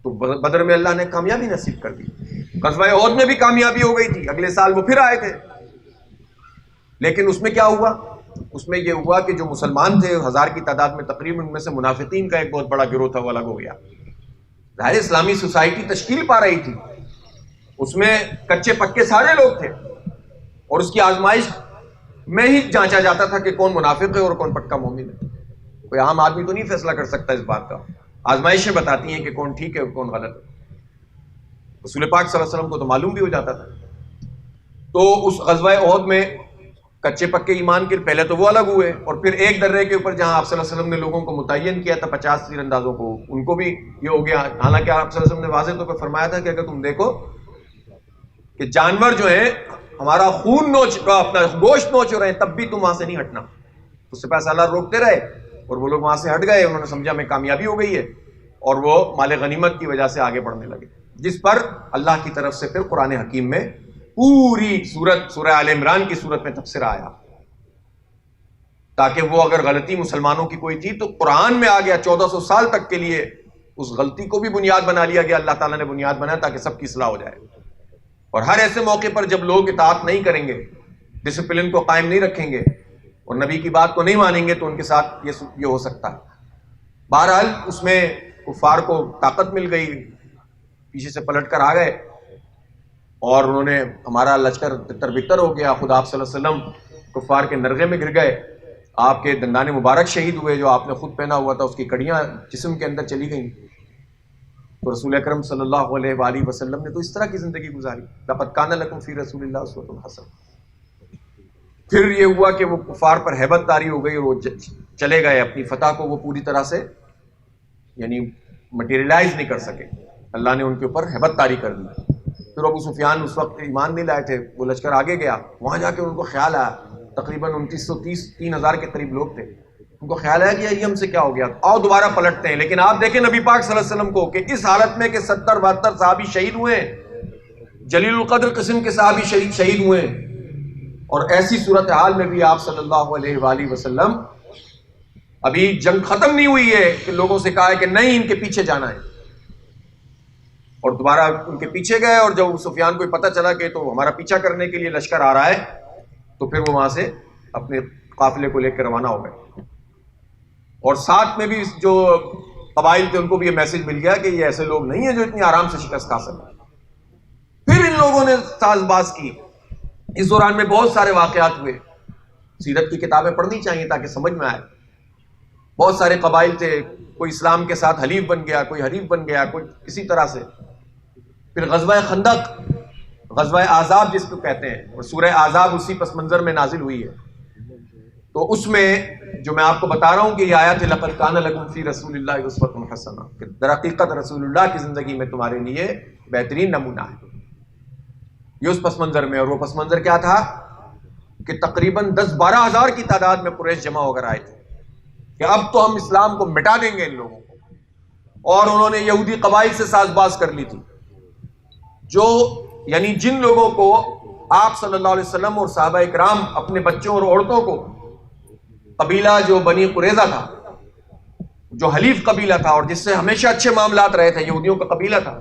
تو بدر میں اللہ نے کامیابی نصیب کر دی. غزوہ احد میں بھی کامیابی ہو گئی تھی, اگلے سال وہ پھر آئے تھے. لیکن اس میں کیا ہوا؟ اس میں یہ ہوا کہ جو مسلمان تھے 1000 کی تعداد میں تقریباً, ان میں سے منافقین کا ایک بہت بڑا گروہ تھا, وہ الگ ہو گیا. ظاہر اسلامی سوسائٹی تشکیل پا رہی تھی, اس میں کچے پکے سارے لوگ تھے, اور اس کی آزمائش میں ہی جانچا جاتا تھا کہ کون منافق ہے اور کون پکا مومن ہے. کوئی عام آدمی تو نہیں فیصلہ کر سکتا اس بات کا, آزمائشیں بتاتی ہیں کہ کون ٹھیک ہے اور کون غلط ہے. رسول پاک صلی اللہ علیہ وسلم کو تو معلوم بھی ہو جاتا تھا. تو اس غزوہ احد میں کچے پکے ایمان کے پہلے تو وہ الگ ہوئے, اور پھر ایک درے کے اوپر جہاں آپ صلی اللہ علیہ وسلم نے لوگوں کو متعین کیا تھا 50 تیر اندازوں کو, ان کو بھی یہ ہو گیا. حالانکہ آپ صلی اللہ علیہ وسلم نے واضح طور پر فرمایا تھا کہ اگر تم دیکھو کہ جانور جو ہیں ہمارا خون نوچ, اپنا گوشت نوچ رہے ہیں, تب بھی تم وہاں سے نہیں ہٹنا. تو سپاہ سالار روکتے رہے اور وہ لوگ وہاں سے ہٹ گئے. انہوں نے سمجھا میں کامیابی ہو گئی ہے, اور وہ مال غنیمت کی وجہ سے آگے بڑھنے لگے. جس پر اللہ کی طرف سے پھر قرآن حکیم میں پوری سورہ آل عمران کی صورت میں تبصرہ آیا, تاکہ وہ اگر غلطی مسلمانوں کی کوئی تھی تو قرآن میں آ گیا. 1400 سال تک کے لیے اس غلطی کو بھی بنیاد بنا لیا گیا, اللہ تعالیٰ نے بنیاد بنایا تاکہ سب کی اصلاح ہو جائے. اور ہر ایسے موقع پر جب لوگ اطاعت نہیں کریں گے, ڈسپلن کو قائم نہیں رکھیں گے اور نبی کی بات کو نہیں مانیں گے, تو ان کے ساتھ یہ ہو سکتا ہے. بہرحال اس میں کفار کو طاقت مل گئی, پیچھے سے پلٹ کر آ گئے اور انہوں نے, ہمارا لشکر تتر بتر ہو گیا. خود آپ صلی اللہ علیہ وسلم کفار کے نرغے میں گر گئے, آپ کے دندان مبارک شہید ہوئے, جو آپ نے خود پہنا ہوا تھا اس کی کڑیاں جسم کے اندر چلی گئیں. تو رسول اکرم صلی اللہ علیہ وآلہ وسلم نے تو اس طرح کی زندگی گزاری, لقد کان لکم فی رسول اللہ اسوۃ حسنہ. پھر یہ ہوا کہ وہ کفار پر ہیبت طاری ہو گئی اور وہ چلے گئے. اپنی فتح کو وہ پوری طرح سے یعنی مٹیریلائز نہیں کر سکے, اللہ نے ان کے اوپر ہیبت طاری کر دی. پھر ابو سفیان اس وقت ایمان نہیں لائے تھے, وہ لشکر آگے گیا, وہاں جا کے ان کو خیال آیا, تقریباً 2930 کے قریب لوگ تھے, ان کو خیال آیا کہ یہ ہم سے کیا ہو گیا, آؤ دوبارہ پلٹتے ہیں. لیکن آپ دیکھیں نبی پاک صلی اللہ علیہ وسلم کو کہ اس حالت میں کہ 70-72 صحابی شہید ہوئے, جلیل القدر قسم کے صحابی شہید ہوئے, اور ایسی صورتحال میں بھی آپ صلی اللہ علیہ وآلہ وسلم, ابھی جنگ ختم نہیں ہوئی ہے کہ لوگوں سے کہا ہے کہ نہیں ان کے پیچھے جانا ہے, اور دوبارہ ان کے پیچھے گئے. اور جب سفیان کو پتہ چلا کہ تو ہمارا پیچھا کرنے کے لیے لشکر آ رہا ہے, تو پھر وہ وہاں سے اپنے قافلے کو لے کر روانہ ہو گئے. اور ساتھ میں بھی جو قبائل تھے ان کو بھی یہ میسج مل گیا کہ یہ ایسے لوگ نہیں ہیں جو اتنی آرام سے شکست کھا سکیں. پھر ان لوگوں نے ساز باز کی. اس دوران میں بہت سارے واقعات ہوئے, سیرت کی کتابیں پڑھنی چاہیے تاکہ سمجھ میں آئے. بہت سارے قبائل تھے, کوئی اسلام کے ساتھ حلیف بن گیا, کوئی حریف بن گیا, کوئی کسی طرح سے. پھر غزوہ خندق, غزوہ احزاب جس کو کہتے ہیں, اور سورہ احزاب اسی پس منظر میں نازل ہوئی ہے. تو اس میں جو میں آپ کو بتا رہا ہوں کہ یہ آیت لقد کان لکم فی رسول اللہ اسوۃ حسنہ, کہ در حقیقت رسول اللہ کی زندگی میں تمہارے لیے بہترین نمونہ ہے. یہ اس پس منظر میں، اور وہ پس منظر کیا تھا کہ تقریباً 10-12 ہزار کی تعداد میں قریش جمع ہو کر آئے تھے کہ اب تو ہم اسلام کو مٹا دیں گے ان لوگوں کو، اور انہوں نے یہودی قبائل سے ساز باز کر لی تھی، جو یعنی جن لوگوں کو آپ صلی اللہ علیہ وسلم اور صحابہ اکرام اپنے بچوں اور عورتوں کو، قبیلہ جو بنی قریظہ تھا، جو حلیف قبیلہ تھا اور جس سے ہمیشہ اچھے معاملات رہے تھے، یہودیوں کا قبیلہ تھا،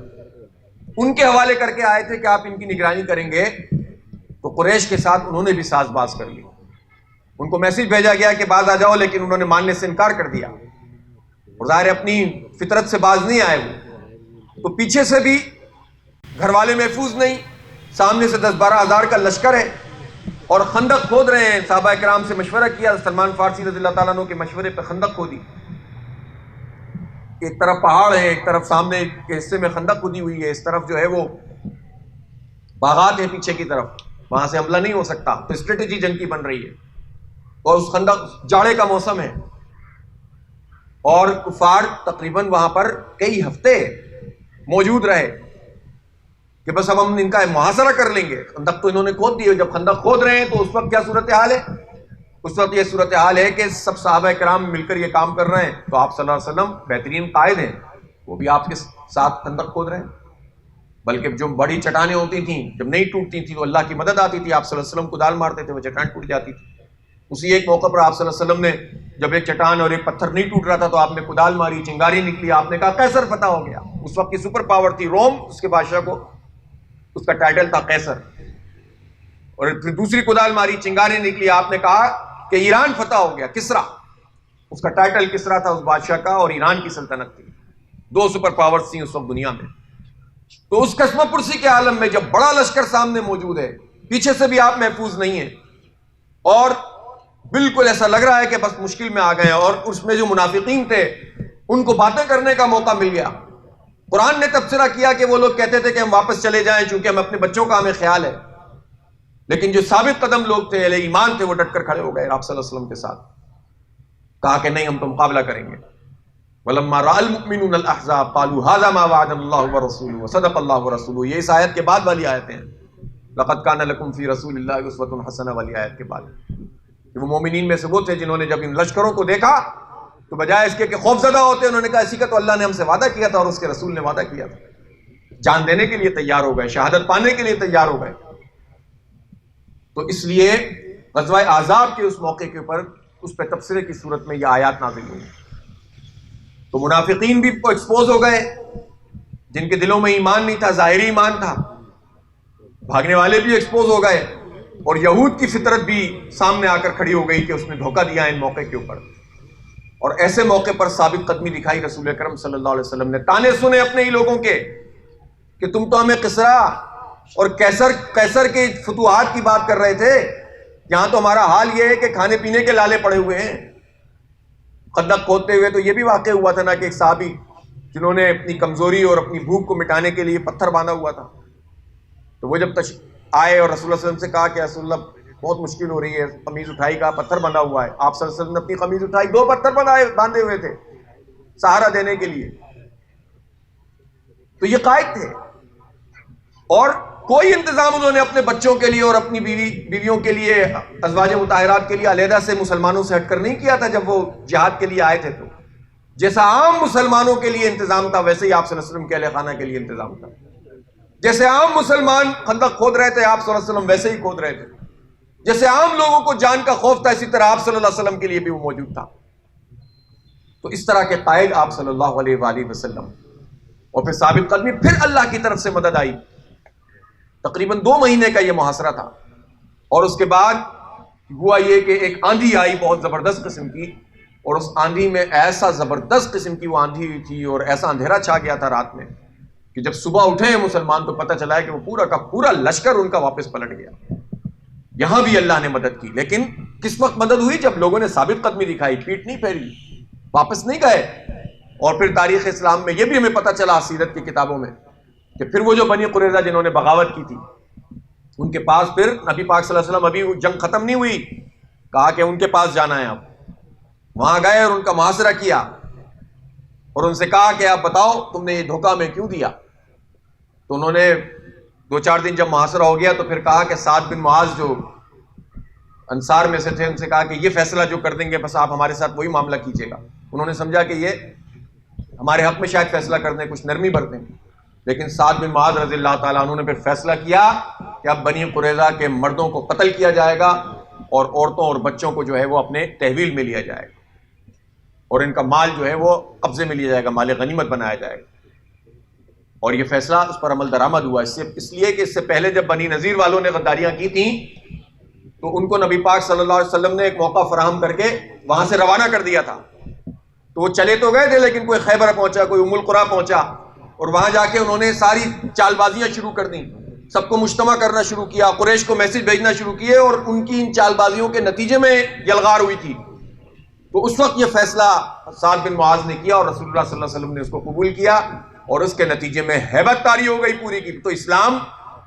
ان کے حوالے کر کے آئے تھے کہ آپ ان کی نگرانی کریں گے، تو قریش کے ساتھ انہوں نے بھی ساز باز کر لی۔ ان کو میسج بھیجا گیا کہ باز آ جاؤ، لیکن انہوں نے ماننے سے انکار کر دیا، اور ظاہر اپنی فطرت سے باز نہیں آئے وہ، تو پیچھے سے بھی گھر والے محفوظ نہیں، سامنے سے 10-12 ہزار کا لشکر ہے، اور خندق کھود رہے ہیں۔ صحابہ اکرام سے مشورہ کیا، سلمان فارسی رضی اللہ تعالیٰ عنہ کے مشورے پہ خندق کھودی، ایک طرف پہاڑ ہے، ایک طرف سامنے کے حصے میں خندق کھودی ہوئی ہے، اس طرف جو ہے وہ باغات ہیں پیچھے کی طرف، وہاں سے حملہ نہیں ہو سکتا، تو اسٹریٹجی جنگ کی بن رہی ہے، اور اس خندق جاڑے کا موسم ہے، اور کفار تقریباً وہاں پر کئی ہفتے موجود رہے کہ بس اب ہم ان کا محاصرہ کر لیں گے۔ خندق تو انہوں نے کھود دی ہے، جب خندق کھود رہے ہیں تو اس وقت کیا صورتحال ہے؟ اس وقت یہ صورتحال ہے کہ سب صحابہ کرام مل کر یہ کام کر رہے ہیں، تو آپ صلی اللہ علیہ وسلم بہترین قائد ہیں، وہ بھی آپ کے ساتھ خندق کھود رہے ہیں، بلکہ جو بڑی چٹانیں ہوتی تھیں جب نہیں ٹوٹتی تھیں تو اللہ کی مدد آتی تھی، آپ صلی اللہ علیہ وسلم کو دال مارتے تھے، وہ چٹان ٹوٹ جاتی تھی۔ اسی ایک موقع پر آپ صلی اللہ علیہ وسلم نے جب ایک چٹان اور ایک پتھر نہیں ٹوٹ رہا تھا تو آپ نے کدال ماری، چنگاری نکلی، آپ نے کہا قیصر فتح ہو گیا۔ اس وقت کی سپر پاور تھی روم، اس کے بادشاہ کو اس کا ٹائٹل تھا قیصر، اور پھر دوسری کدال ماری، چنگاری نکلی، آپ نے کہا کہ ایران فتح ہو گیا، کسرا، اس کا ٹائٹل کسرا تھا اس بادشاہ کا، اور ایران کی سلطنت تھی۔ دو سپر پاورز تھیں اس وقت دنیا میں۔ تو اس قسمہ پرسی کے عالم میں جب بڑا لشکر سامنے موجود ہے، پیچھے سے بھی آپ محفوظ نہیں ہیں، اور بالکل ایسا لگ رہا ہے کہ بس مشکل میں آ گئے ہیں، اور اس میں جو منافقین تھے ان کو باتیں کرنے کا موقع مل گیا۔ قرآن نے تبصرہ کیا کہ وہ لوگ کہتے تھے کہ ہم واپس چلے جائیں چونکہ ہم اپنے بچوں کا ہمیں خیال ہے، لیکن جو ثابت قدم لوگ تھے، اہل ایمان تھے، وہ ڈٹ کر کھڑے ہو گئے آپ صلی اللہ علیہ وسلم کے ساتھ، کہا کہ نہیں، ہم تو مقابلہ کریں گے۔ وَلَمَّا رَأَى الْمُؤْمِنُونَ الْأَحْزَابَ قَالُوا هَذَا مَا وَعَدَنَا اللَّهُ وَرَسُولُهُ وَصَدَقَ اللَّهُ وَرَسُولُهُ، یہ اس آیت کے بعد والی آیتیں ہیں، لَقَدْ كَانَ لَكُمْ فِي رَسُولِ اللَّهِ أُسْوَةٌ حَسَنَةٌ والی آیت کے بعد، کہ وہ مومنین میں سے وہ تھے جنہوں نے جب ان لشکروں کو دیکھا تو بجائے اس کے کہ خوف زدہ ہوتے، انہوں نے کہا اسی کا تو اللہ نے ہم سے وعدہ کیا تھا اور اس کے رسول نے وعدہ کیا تھا، جان دینے کے لیے تیار ہو گئے، شہادت پانے کے لیے تیار ہو گئے۔ تو اس لیے غزوہ احزاب کے اس موقع کے اوپر اس پہ تبصرے کی صورت میں یہ آیات نازل ہوئی۔ تو منافقین بھی ایکسپوز ہو گئے، جن کے دلوں میں ایمان نہیں تھا، ظاہری ایمان تھا، بھاگنے والے بھی ایکسپوز ہو گئے، اور یہود کی فطرت بھی سامنے آ کر کھڑی ہو گئی کہ اس نے دھوکہ دیا ان موقع کے اوپر، اور ایسے موقع پر ثابت قدمی دکھائی رسول اکرم صلی اللہ علیہ وسلم نے۔ تانے سنے اپنے ہی لوگوں کے کہ تم تو ہمیں کسرا اور قیصر کے فتوحات کی بات کر رہے تھے، یہاں تو ہمارا حال یہ ہے کہ کھانے پینے کے لالے پڑے ہوئے ہیں۔ خندق کھودتے ہوئے تو یہ بھی واقع ہوا تھا نا کہ ایک صحابی جنہوں نے اپنی کمزوری اور اپنی بھوک کو مٹانے کے لیے پتھر باندھا ہوا تھا، تو وہ جب آئے اور رسول اللہ صلی اللہ علیہ وسلم سے کہا کہ رسول اللہ بہت مشکل ہو رہی ہے، قمیض اٹھائی، کہا پتھر بندھا ہوا ہے، آپ صلی اللہ علیہ وسلم نے اپنی قمیض اٹھائی، 2 پتھر باندھے ہوئے تھے سہارا دینے کے لیے۔ تو یہ قائد تھے، اور کوئی انتظام انہوں نے اپنے بچوں کے لیے اور اپنی بیویوں کے لیے، ازواج مطہرات کے لیے علیحدہ سے مسلمانوں سے ہٹ کر نہیں کیا تھا جب وہ جہاد کے لیے آئے تھے۔ تو جیسا عام مسلمانوں کے لیے انتظام تھا ویسے ہی آپ صلی اللہ علیہ وسلم کے اہل خانہ کے لیے انتظام تھا۔ جیسے عام مسلمان خندق کھود رہے تھے، آپ صلی اللہ علیہ وسلم ویسے ہی کھود رہے تھے۔ جیسے عام لوگوں کو جان کا خوف تھا، اسی طرح آپ صلی اللہ علیہ وسلم کے لیے بھی وہ موجود تھا۔ تو اس طرح کے قائد آپ صلی اللہ علیہ وآلہ وسلم، اور پھر ثابت قدمی، پھر اللہ کی طرف سے مدد آئی۔ تقریباً 2 مہینے کا یہ محاصرہ تھا، اور اس کے بعد ہوا یہ کہ ایک آندھی آئی بہت زبردست قسم کی، اور اس آندھی میں ایسا زبردست قسم کی وہ آندھی تھی اور ایسا اندھیرا چھا گیا تھا رات میں کہ جب صبح اٹھے ہیں مسلمان تو پتہ چلا ہے کہ وہ پورا کا پورا لشکر ان کا واپس پلٹ گیا۔ یہاں بھی اللہ نے مدد کی، لیکن کس وقت مدد ہوئی؟ جب لوگوں نے ثابت قدمی دکھائی، پیٹ نہیں پھیری، واپس نہیں گئے۔ اور پھر تاریخ اسلام میں یہ بھی ہمیں پتہ چلا سیرت کی کتابوں میں کہ پھر وہ جو بنی قریظہ جنہوں نے بغاوت کی تھی، ان کے پاس پھر نبی پاک صلی اللہ علیہ وسلم، ابھی وہ جنگ ختم نہیں ہوئی، کہا کہ ان کے پاس جانا ہے۔ اب وہاں گئے اور ان کا محاصرہ کیا، اور ان سے کہا کہ آپ بتاؤ تم نے یہ دھوکہ میں کیوں دیا؟ تو انہوں نے 2-4 دن جب محاصرہ ہو گیا تو پھر کہا کہ سعد بن معاذ جو انصار میں سے تھے ان سے کہا کہ یہ فیصلہ جو کر دیں گے بس آپ ہمارے ساتھ وہی معاملہ کیجیے گا. انہوں نے سمجھا کہ یہ ہمارے حق میں شاید فیصلہ کر دیں, کچھ نرمی برتیں, لیکن سعد بن معاذ رضی اللہ تعالیٰ عنہ نے پھر فیصلہ کیا کہ اب بنی قریظہ کے مردوں کو قتل کیا جائے گا اور عورتوں اور بچوں کو جو ہے وہ اپنے تحویل میں لیا جائے گا اور ان کا مال جو ہے وہ قبضے میں لیا جائے گا, مال غنیمت بنایا جائے گا. اور یہ فیصلہ اس پر عمل درآمد ہوا اس لیے کہ اس سے پہلے جب بنی نذیر والوں نے غداریاں کی تھیں تو ان کو نبی پاک صلی اللہ علیہ وسلم نے ایک موقع فراہم کر کے وہاں سے روانہ کر دیا تھا. تو وہ چلے تو گئے تھے لیکن کوئی خیبر پہنچا, کوئی ام القریٰ پہنچا اور وہاں جا کے انہوں نے ساری چال بازیاں شروع کر دیں, سب کو مجتمع کرنا شروع کیا, قریش کو میسج بھیجنا شروع کیے اور ان کی ان چال بازیوں کے نتیجے میں یلغار ہوئی تھی. تو اس وقت یہ فیصلہ سعد بن معاذ نے کیا اور رسول اللہ صلی اللہ علیہ وسلم نے اس کو قبول کیا اور اس کے نتیجے میں ہیبت طاری ہو گئی پوری کی. تو اسلام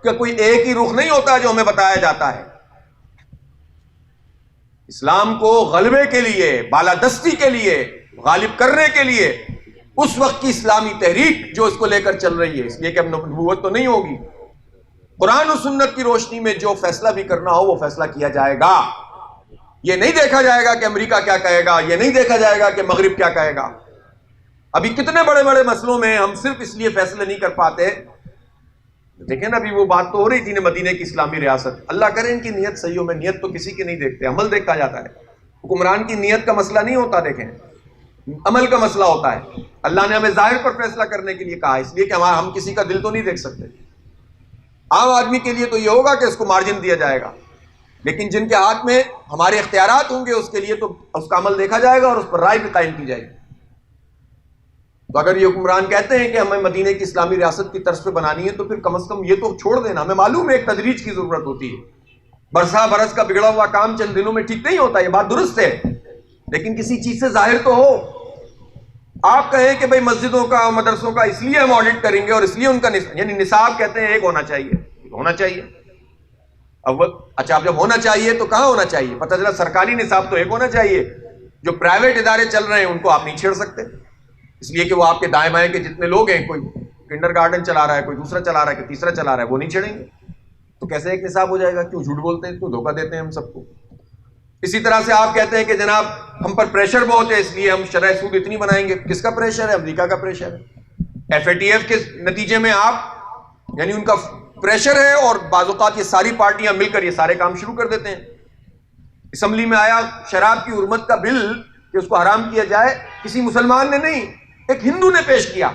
کا کوئی ایک ہی رخ نہیں ہوتا جو ہمیں بتایا جاتا ہے. اسلام کو غلبے کے لیے, بالادستی کے لیے, غالب کرنے کے لیے اس وقت کی اسلامی تحریک جو اس کو لے کر چل رہی ہے, اس لیے کہ اب نبوت تو نہیں ہوگی, قرآن و سنت کی روشنی میں جو فیصلہ بھی کرنا ہو وہ فیصلہ کیا جائے گا. یہ نہیں دیکھا جائے گا کہ امریکہ کیا کہے گا, یہ نہیں دیکھا جائے گا کہ مغرب کیا کہے گا. ابھی کتنے بڑے بڑے مسئلوں میں ہم صرف اس لیے فیصلے نہیں کر پاتے. دیکھیں نا, ابھی وہ بات تو ہو رہی تھی نا مدینے کی اسلامی ریاست, اللہ کرے ان کی نیت صحیح ہو. میں نیت تو کسی کی نہیں دیکھتے, عمل دیکھا جاتا ہے. حکمران کی نیت کا مسئلہ نہیں ہوتا, دیکھیں عمل کا مسئلہ ہوتا ہے. اللہ نے ہمیں ظاہر پر فیصلہ کرنے کے لیے کہا, اس لیے کہ ہم کسی کا دل تو نہیں دیکھ سکتے. عام آدمی کے لیے تو یہ ہوگا کہ اس کو مارجن دیا جائے گا, لیکن جن کے ہاتھ میں ہمارے اختیارات ہوں گے اس کے لیے تو اس کا عمل دیکھا جائے گا اور اس پر رائے بھی قائم کی جائے گی. تو اگر یہ حکمران کہتے ہیں کہ ہمیں مدینے کی اسلامی ریاست کی طرز پہ بنانی ہے تو پھر کم از کم یہ تو چھوڑ دینا. ہمیں معلوم ہے ایک تدریج کی ضرورت ہوتی ہے, برسا برس کا بگڑا ہوا کام چند دنوں میں ٹھیک نہیں ہوتا, یہ بات درست ہے, لیکن کسی چیز سے ظاہر تو ہو. آپ کہیں کہ بھئی مسجدوں کا مدرسوں کا اس لیے ہم آڈٹ کریں گے اور اس لیے ان کا یعنی نصاب کہتے ہیں ایک ہونا چاہیے. اب اچھا, اب جب ہونا چاہیے تو کہاں ہونا چاہیے؟ پتہ چلا سرکاری نصاب تو ایک ہونا چاہیے, جو پرائیویٹ ادارے چل رہے ہیں ان کو آپ نہیں چھیڑ سکتے, اس لیے کہ وہ آپ کے دائیں بائیں کے جتنے لوگ ہیں, کوئی کنڈر گارڈن چلا رہا ہے, کوئی دوسرا چلا رہا ہے, کوئی تیسرا چلا رہا ہے, وہ نہیں چھیڑیں گے. تو کیسے ایک نصاب ہو جائے گا؟ کیوں جھوٹ بولتے ہیں, کیوں دھوکہ دیتے ہیں ہم سب کو. اسی طرح سے آپ کہتے ہیں کہ جناب ہم پر پریشر بہت ہے اس لیے ہم شرح سود اتنی بنائیں گے. کس کا پریشر ہے؟ امریکہ کا پریشر ہے. FATF کے نتیجے میں آپ یعنی ان کا پریشر ہے اور بعض اوقات یہ ساری پارٹیاں مل کر یہ سارے کام شروع کر دیتے ہیں. اسمبلی میں آیا شراب کی حرمت کا بل کہ اس کو حرام کیا جائے, کسی مسلمان نے نہیں, ایک ہندو نے پیش کیا,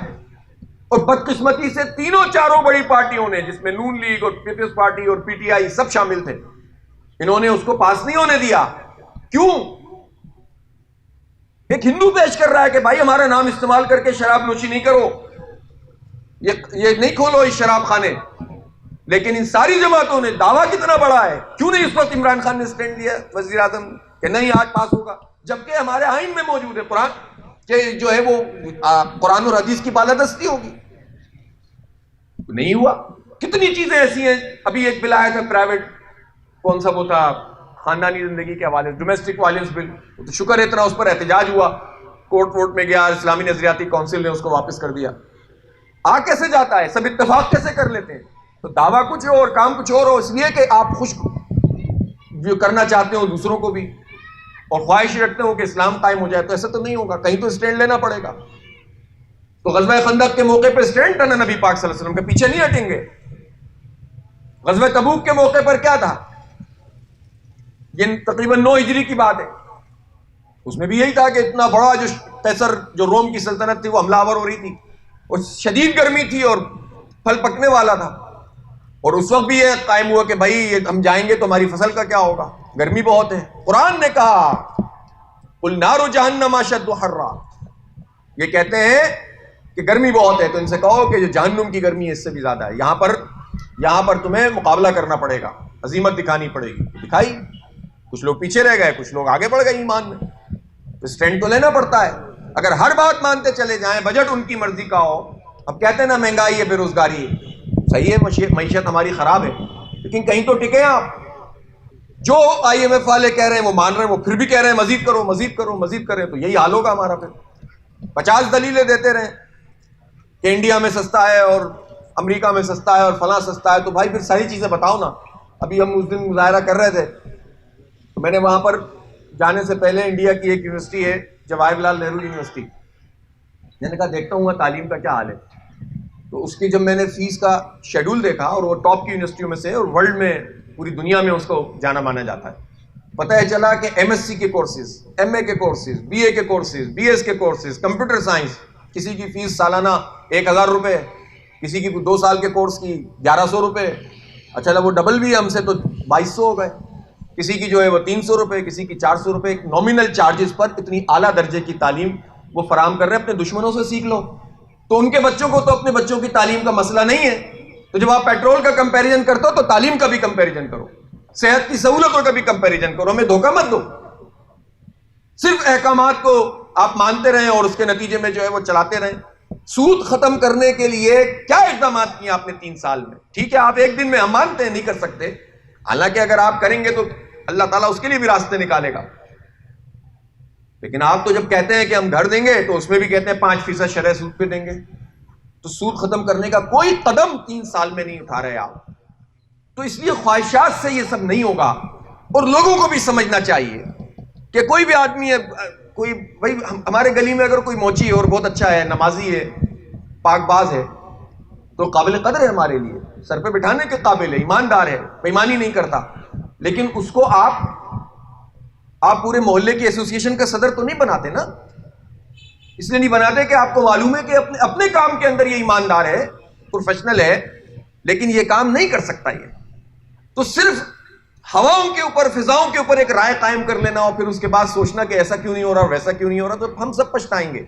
اور بدقسمتی سے تینوں چاروں بڑی پارٹیوں نے, جس میں نون لیگ اور پیپلز پارٹی اور PTI سب شامل تھے, انہوں نے اس کو پاس نہیں ہونے دیا. کیوں؟ ایک ہندو پیش کر رہا ہے کہ بھائی ہمارا نام استعمال کر کے شراب نوشی نہیں کرو, یہ نہیں کھولو اس شراب خانے. لیکن ان ساری جماعتوں نے دعویٰ کتنا بڑا ہے, کیوں نہیں اس وقت عمران خان نے سٹینڈ لیا وزیر اعظم کہ نہیں آج پاس ہوگا, جبکہ ہمارے آئین میں موجود ہے قرآن کہ جو ہے وہ قرآن اور حدیث کی بالادستی ہوگی. نہیں ہوا. کتنی چیزیں ایسی ہیں. ابھی ایک بل آیا تھا پرائیویٹ, کون سا وہ تھا, خاندانی زندگی کے حوالے سے, ڈومیسٹک وائلنس بل, تو شکر اتنا اس پر احتجاج ہوا, کورٹ ووٹ میں گیا, اسلامی نظریاتی کونسل نے اس کو واپس کر دیا. آ کیسے جاتا ہے؟ سب اتفاق کیسے کر لیتے ہیں؟ تو دعویٰ کچھ ہو اور کام کچھ اور ہو, اس لیے کہ آپ خوش جو کرنا چاہتے ہو دوسروں کو بھی اور خواہش رکھتے ہو کہ اسلام قائم ہو جائے. تو ایسا تو نہیں ہوگا, کہیں تو اسٹینڈ لینا پڑے گا. تو غزوہ خندق کے موقع پہ اسٹینڈ کرنا نبی پاک صلی اللہ علیہ وسلم کے پیچھے نہیں ہٹیں گے. غزوہ تبوک کے موقع پر کیا تھا؟ یہ تقریباً 9 ہجری کی بات ہے. اس میں بھی یہی تھا کہ اتنا بڑا جو قیصر جو روم کی سلطنت تھی وہ حملہ آور ہو رہی تھی اور شدید گرمی تھی اور پھل پکنے والا تھا, اور اس وقت بھی یہ قائم ہوا کہ بھائی ہم جائیں گے تو ہماری فصل کا کیا ہوگا, گرمی بہت ہے. قرآن نے کہا قل نار جہنم اشد حرا, یہ کہتے ہیں کہ گرمی بہت ہے تو ان سے کہو کہ جو جہنم کی گرمی ہے اس سے بھی زیادہ ہے. یہاں پر تمہیں مقابلہ کرنا پڑے گا, عظیمت دکھانی پڑے گی. دکھائی, کچھ لوگ پیچھے رہ گئے, کچھ لوگ آگے بڑھ گئے ایمان میں. تو اسٹینڈ تو لینا پڑتا ہے. اگر ہر بات مانتے چلے جائیں, بجٹ ان کی مرضی کا ہو. اب کہتے ہیں نا مہنگائی ہے, بے روزگاری ہے, صحیح ہے, معیشت ہماری خراب ہے, لیکن کہیں تو ٹکے آپ. جو IMF والے کہہ رہے ہیں وہ مان رہے ہیں, وہ پھر بھی کہہ رہے ہیں مزید کرو مزید کرو مزید کریں, تو یہی حال ہوگا ہمارا. پھر 50 دلیلیں دیتے رہیں کہ انڈیا میں سستا ہے اور امریکہ میں سستا ہے اور فلاں سستا ہے، تو بھائی پھر ساری چیزیں بتاؤ نا. ابھی ہم اس دن مظاہرہ کر رہے تھے تو میں نے وہاں پر جانے سے پہلے انڈیا کی ایک یونیورسٹی ہے جواہر لال نہرو یونیورسٹی، میں نے کہا دیکھتا ہوں تعلیم کا کیا حال ہے. تو اس کی جب میں نے فیس کا شیڈول دیکھا، اور وہ ٹاپ کی یونیورسٹیوں میں سے اور ورلڈ میں پوری دنیا میں اس کو جانا مانا جاتا ہے، پتہ ہے چلا کہ ایم ایس سی کے کورسز، ایم اے کے کورسز، بی اے کے کورسز، بی ایس کے کورسز، کمپیوٹر سائنس، کسی کی فیس سالانہ 1000 روپے، کسی کی 2 سال کے کورس کی 1100 روپے. اچھا وہ ڈبل بھی ہم سے تو 2200 ہو گئے. کسی کی جو ہے وہ 300 روپے، کسی کی 400 روپے. ایک نامنل چارجز پر اتنی اعلیٰ درجے کی تعلیم وہ فراہم کر رہے ہیں. اپنے دشمنوں سے سیکھ لو. تو ان کے بچوں کو تو اپنے بچوں کی تعلیم کا مسئلہ نہیں ہے. تو جب آپ پیٹرول کا کمپیریزن کرتے ہو تو تعلیم کا بھی کمپیریزن کرو، صحت کی سہولتوں کا بھی کمپیریزن کرو. ہمیں دھوکہ مت دو. صرف احکامات کو آپ مانتے رہیں اور اس کے نتیجے میں جو ہے وہ چلاتے رہیں. سود ختم کرنے کے لیے کیا اقدامات کیے آپ نے 3 سال میں؟ ٹھیک ہے آپ ایک دن میں، ہم مانتے ہیں نہیں کر سکتے، حالانکہ اگر آپ کریں گے تو اللہ تعالیٰ اس کے لیے بھی راستے نکالے گا. لیکن آپ تو جب کہتے ہیں کہ ہم گھر دیں گے تو اس میں بھی کہتے ہیں 5% شرح سود پہ دیں گے. تو سود ختم کرنے کا کوئی قدم 3 سال میں نہیں اٹھا رہے آپ. تو اس لیے خواہشات سے یہ سب نہیں ہوگا. اور لوگوں کو بھی سمجھنا چاہیے کہ کوئی بھی آدمی ہے، کوئی بھائی ہمارے گلی میں اگر کوئی موچی ہے اور بہت اچھا ہے، نمازی ہے، پاک باز ہے، تو قابل قدر ہے ہمارے لیے، سر پہ بٹھانے کے قابل ہے، ایماندار ہے، بےایمانی نہیں کرتا. لیکن اس کو آپ پورے محلے کی ایسوسی ایشن کا صدر تو نہیں بناتے نا. اس لیے نہیں بناتے کہ آپ کو معلوم ہے کہ اپنے کام کے اندر یہ ایماندار ہے، پروفیشنل ہے، لیکن یہ کام نہیں کر سکتا. یہ تو صرف ہواؤں کے اوپر، فضاؤں کے اوپر ایک رائے قائم کر لینا اور پھر اس کے بعد سوچنا کہ ایسا کیوں نہیں ہو رہا اور ویسا کیوں نہیں ہو رہا، تو ہم سب پچھتائیں گے.